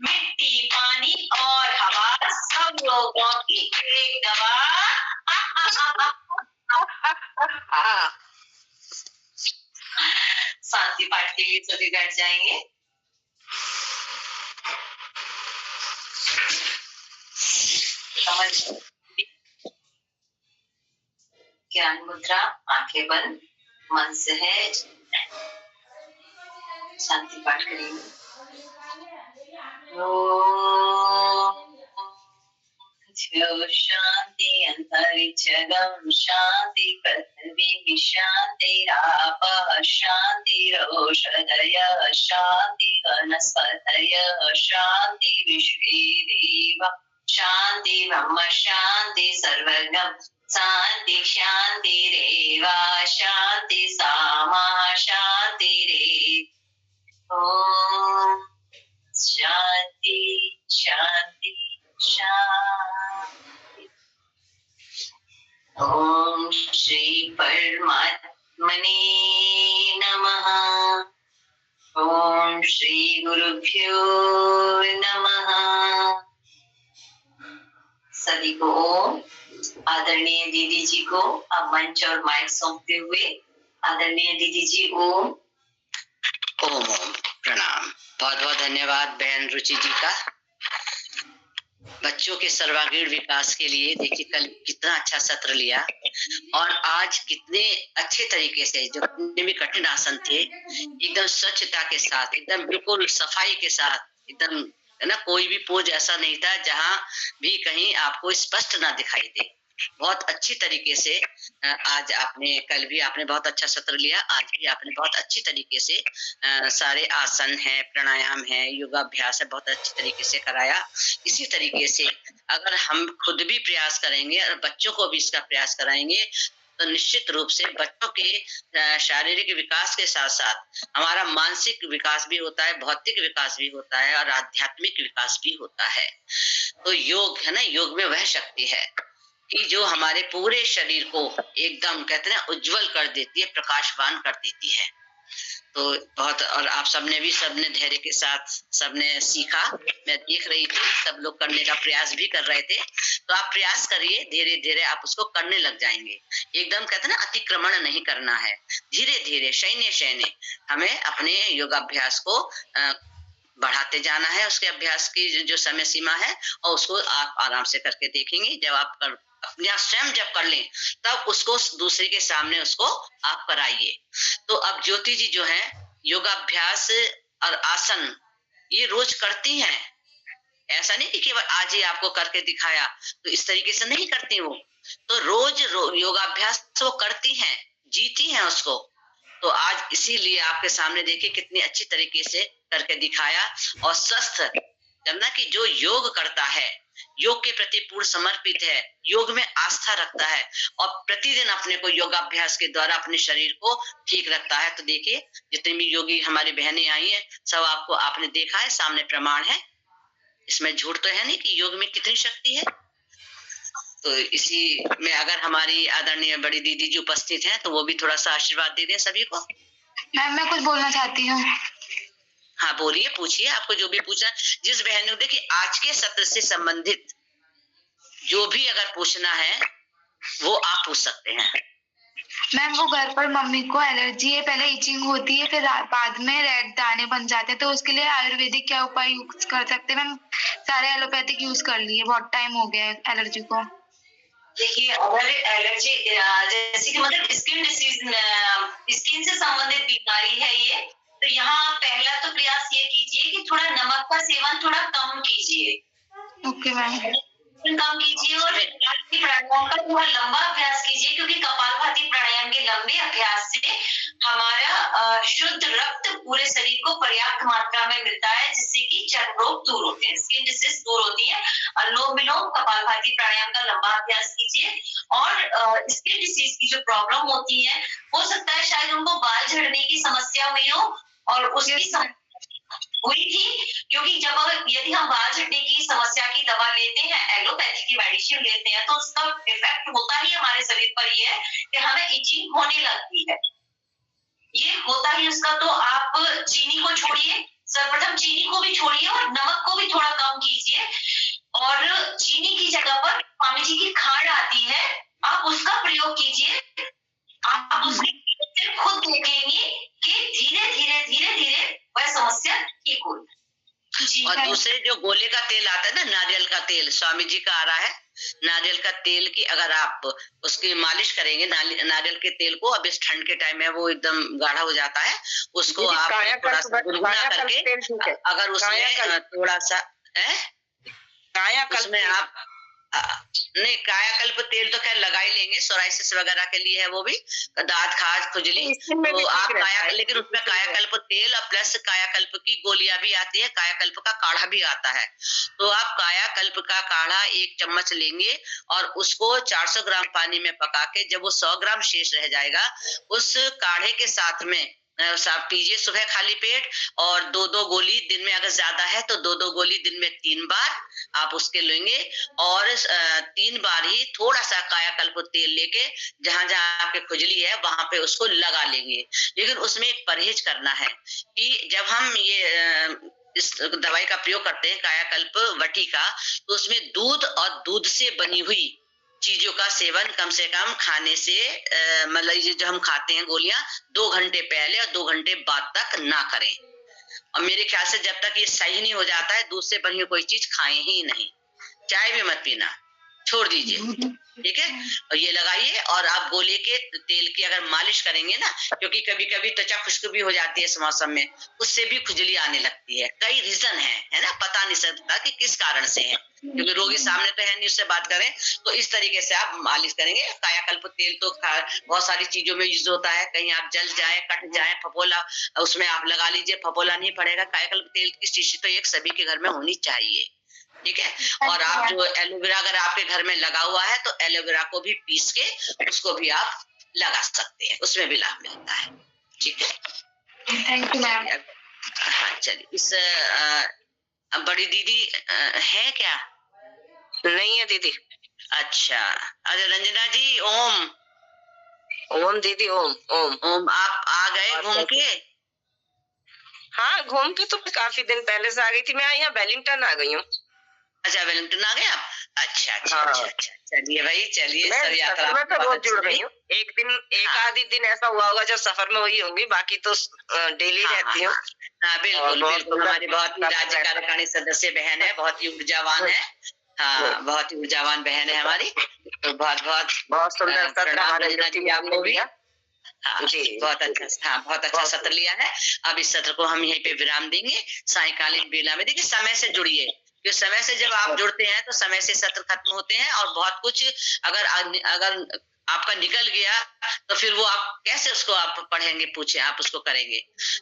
मिट्टी, पानी और हवा, सब लोगों की एक दवा। शांति पाठ के लिए सभी बैठ जाएंगे। ज्ञान मुद्रा, आंखें बंद, मन सहज, शांति पाठ करेंगे। शांति अंतरिक्षगम शांति पृथ्वी शांतिरापः शांतिरोषधयः शांति वनस्पतयः शांति विश्वे देवा शांति ब्रह्म शांति सर्वगम शांति शांतिरेवा शांति सामा शांतिरे ओम शांति शांति शांति। ओम श्री परमात्मने नमः। ओम श्री गुरुभ्यो नमः। सभी को ओम। आदरणीय दीदी जी को अब मंच और माइक सौंपते हुए आदरणीय दीदी जी ओम। ओम ओम प्रणाम। बहुत बहुत धन्यवाद बहन रुचि जी का। बच्चों के सर्वांगीण विकास के लिए देखिए कल कितना अच्छा सत्र लिया और आज कितने अच्छे तरीके से जो भी कठिन आसन थे एकदम स्वच्छता के साथ, एकदम बिल्कुल सफाई के साथ, एकदम है ना, कोई भी पोज ऐसा नहीं था जहां भी कहीं आपको स्पष्ट ना दिखाई दे। बहुत अच्छी तरीके से आज आपने, कल भी आपने बहुत अच्छा सत्र लिया, आज भी आपने बहुत अच्छी तरीके से सारे आसन है, प्राणायाम है, योगाभ्यास है, बहुत अच्छी तरीके से कराया। इसी तरीके से अगर हम खुद भी प्रयास करेंगे और बच्चों को भी इसका प्रयास कराएंगे तो निश्चित रूप से बच्चों के शारीरिक विकास के साथ साथ हमारा मानसिक विकास भी होता है, भौतिक विकास भी होता है और आध्यात्मिक विकास भी होता है। तो योग है ना, योग में वह शक्ति है कि जो हमारे पूरे शरीर को एकदम कहते हैं उज्जवल कर देती है, प्रकाशवान कर देती है। तो बहुत, और आप सबने धैर्य के साथ सबने सीखा। मैं देख रही थी सब लोग करने का प्रयास भी कर रहे थे। तो आप प्रयास करिए, धीरे धीरे आप उसको करने लग जाएंगे। एकदम कहते हैं ना अतिक्रमण नहीं करना है, धीरे धीरे शैन्य शैन्य हमें अपने योगाभ्यास को बढ़ाते जाना है। उसके अभ्यास की जो समय सीमा है और उसको आप आराम से करके देखेंगे। जब आप अपने स्वयं जब कर लें तब उसको दूसरे के सामने उसको आप कराइए। तो अब ज्योति जी जो है योगाभ्यास और आसन ये रोज करती हैं। ऐसा नहीं कि केवल आज ही आपको करके दिखाया, तो इस तरीके से नहीं करती वो। तो रोज योगाभ्यास वो करती हैं, जीती हैं उसको। तो आज इसीलिए आपके सामने देखिए कितनी अच्छी तरीके से करके दिखाया। और स्वस्थ जानना कि जो योग करता है, योग के प्रति पूर्ण समर्पित है, योग में आस्था रखता है और प्रतिदिन अपने को योगाभ्यास के द्वारा अपने शरीर को ठीक रखता है। तो देखिए जितनी भी योगी हमारी बहनें आई हैं सब आपको आपने देखा है, सामने प्रमाण है। इसमें झूठ तो है नहीं कि योग में कितनी शक्ति है। तो इसी में अगर हमारी आदरणीय बड़ी दीदी जी उपस्थित हैं तो वो भी थोड़ा सा आशीर्वाद दे दें सभी को। मैम मैं कुछ बोलना चाहती हूँ। हाँ बोलिए, पूछिए, आपको जो भी पूछना। जिस बहन ने देखिए आज के सत्र से संबंधित जो भी अगर पूछना है वो आप पूछ सकते हैं। मैम वो घर पर मम्मी को एलर्जी है, पहले इचिंग होती है, फिर बाद में रेड दाने बन जाते हैं, तो उसके लिए आयुर्वेदिक क्या उपाय यूज कर सकते हैं? मैम सारे एलोपैथिक यूज कर लिए, बहुत टाइम हो गया है एलर्जी को। देखिए अगर एलर्जी जैसे कि मतलब स्किन डिसीज, स्किन से संबंधित बीमारी है ये, तो यहाँ पहला तो प्रयास ये कीजिए कि थोड़ा नमक का सेवन थोड़ा कम कीजिए। Okay ma'am. कम कीजिए और प्राणायाम का थोड़ा लंबा अभ्यास कीजिए, क्योंकि कपालभाति प्राणायाम के लंबे अभ्यास से हमारा शुद्ध रक्त पूरे शरीर को पर्याप्त मात्रा में मिलता है, जिससे कि चर्म रोग दूर होते हैं, स्किन डिसीज दूर होती है। अनुलोम विलोम कपालभाति प्राणायाम का लंबा अभ्यास कीजिए। और स्किन डिसीज की जो प्रॉब्लम होती है, हो सकता है शायद उनको बाल झड़ने की समस्या हुई हो और उसकी हुई थी, क्योंकि जब यदि हम बाल झड़ने की समस्या की दवा लेते हैं, एलोपैथी की मेडिसिन लेते हैं, तो उसका इफेक्ट होता ही हमारे शरीर पर ये है कि हमें इचिंग होने लगती है, ये होता ही उसका। तो आप चीनी को छोड़िए, सर्वप्रथम चीनी को भी छोड़िए और नमक को भी थोड़ा कम कीजिए। और चीनी की जगह पर स्वामी जी की खांड आती है, आप उसका प्रयोग कीजिए। आप उसके खुद देखेंगे कि धीरे धीरे धीरे धीरे वह समस्या ठीक होगी। और दूसरे जो गोले का तेल आता है ना, नारियल का तेल, स्वामी जी का आ रहा है, नारियल का तेल की अगर आप उसकी मालिश करेंगे, नारियल के तेल को, अब इस ठंड के टाइम में वो एकदम गाढ़ा हो जाता है, उसको आप थोड़ा सा गुनगुना करके अगर उसमें थोड़ा सा उसमें आप नहीं, कायाकल्प तेल तो खैर लगा ही लेंगे, सोराइसिस वगैरह के लिए है वो भी, दांत खाज खुजली, तो आप लेकिन उसमें कायाकल्प तेल और प्लस कायाकल्प की गोलियां भी आती है, कायाकल्प का काढ़ा भी आता है। तो आप कायाकल्प का काढ़ा 1 चम्मच लेंगे और उसको 400 ग्राम पानी में पका के जब वो 100 ग्राम शेष रह जाएगा, उस काढ़े के साथ में आप पीजिए सुबह खाली पेट, और 2-2 गोली दिन में, अगर ज्यादा है तो 2-2 गोली दिन में 3 बार आप उसके लेंगे, और 3 बार ही थोड़ा सा कायाकल्प तेल लेके जहां जहां आपके खुजली है वहां पे उसको लगा लेंगे। लेकिन उसमें एक परहेज करना है कि जब हम ये इस दवाई का प्रयोग करते हैं कायाकल्प वटी का, तो उसमें दूध और दूध से बनी हुई चीजों का सेवन कम से कम खाने से मतलब ये जो हम खाते हैं गोलियां 2 घंटे पहले और 2 घंटे बाद तक ना करें। और मेरे ख्याल से जब तक ये सही नहीं हो जाता है, दूध से बनी हुई कोई चीज खाएं ही नहीं, चाय भी मत पीना, छोड़ दीजिए, ठीक है। और ये लगाइए, और आप गोले के तेल की अगर मालिश करेंगे ना, क्योंकि कभी कभी त्वचा खुश्क भी हो जाती है इस मौसम में, उससे भी खुजली आने लगती है। कई रीजन है ना, पता नहीं सकता कि किस कारण से है, क्योंकि रोगी सामने तो है नहीं उससे बात करें। तो इस तरीके से आप मालिश करेंगे। कायाकल्प तेल तो बहुत सारी चीजों में यूज होता है, कहीं आप जल जाए, कट जाए, फफोला, उसमें आप लगा लीजिए, फफोला नहीं पड़ेगा। कायाकल्प तेल की शीशी तो एक सभी के घर में होनी चाहिए, ठीक है। और आप जो एलोवेरा अगर आपके घर में लगा हुआ है तो एलोवेरा को भी पीस के उसको भी आप लगा सकते हैं, उसमें भी लाभ मिलता है, ठीक है। Thank you ma'am. हाँ चलिए, इस बड़ी दीदी है क्या? नहीं है दीदी। अच्छा, अरे रंजना जी, ओम। ओम दीदी, ओम ओम ओम, आप आ गए घूम के? हाँ, घूम के तो काफी दिन पहले से आ गई थी। मैं यहाँ वेलिंगटन आ गई हूँ। अच्छा, वेलिंगटन आ गए आप? अच्छा अच्छा हाँ। अच्छा अच्छा, चलिए भाई, चलिए। मैं सब यात्रा सफर में तो रोज जुड़ गई हूँ। एक हाँ। आधी दिन ऐसा हुआ होगा जब सफर में हुई होंगी, बाकी तो डेली रहती हूँ। हाँ, बिल्कुल बिल्कुल, हमारी बहुत ही राज्य कार्यकारिणी सदस्य बहन है, बहुत ही ऊर्जावान है। हाँ, बहुत ही ऊर्जावान बहन है हमारी, तो बहुत सुंदर सत्र हमारे आपको भी। हाँ जी, बहुत अच्छा, हाँ बहुत अच्छा सत्र लिया है। अब इस सत्र को हम यहीं पे विराम देंगे। सायंकालीन बेला में देखिए, समय से जुड़िए, क्योंकि समय से जब आप जुड़ते हैं तो समय से सत्र खत्म होते हैं, और बहुत कुछ अगर आपका निकल गया तो फिर वो आप कैसे उसको आप पढ़ेंगे, पूछे आप उसको करेंगे।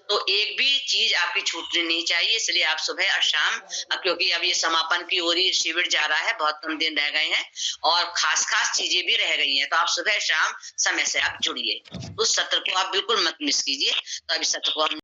तो एक भी चीज आपकी छूटनी नहीं चाहिए, इसलिए आप सुबह और शाम, क्योंकि अब ये समापन की ओर ही शिविर जा रहा है, बहुत कम दिन रह गए हैं और खास चीजें भी रह गई हैं, तो आप सुबह शाम समय से आप जुड़िए। उस सत्र को आप बिल्कुल मत मिस कीजिए। तो अब इस सत्र को हम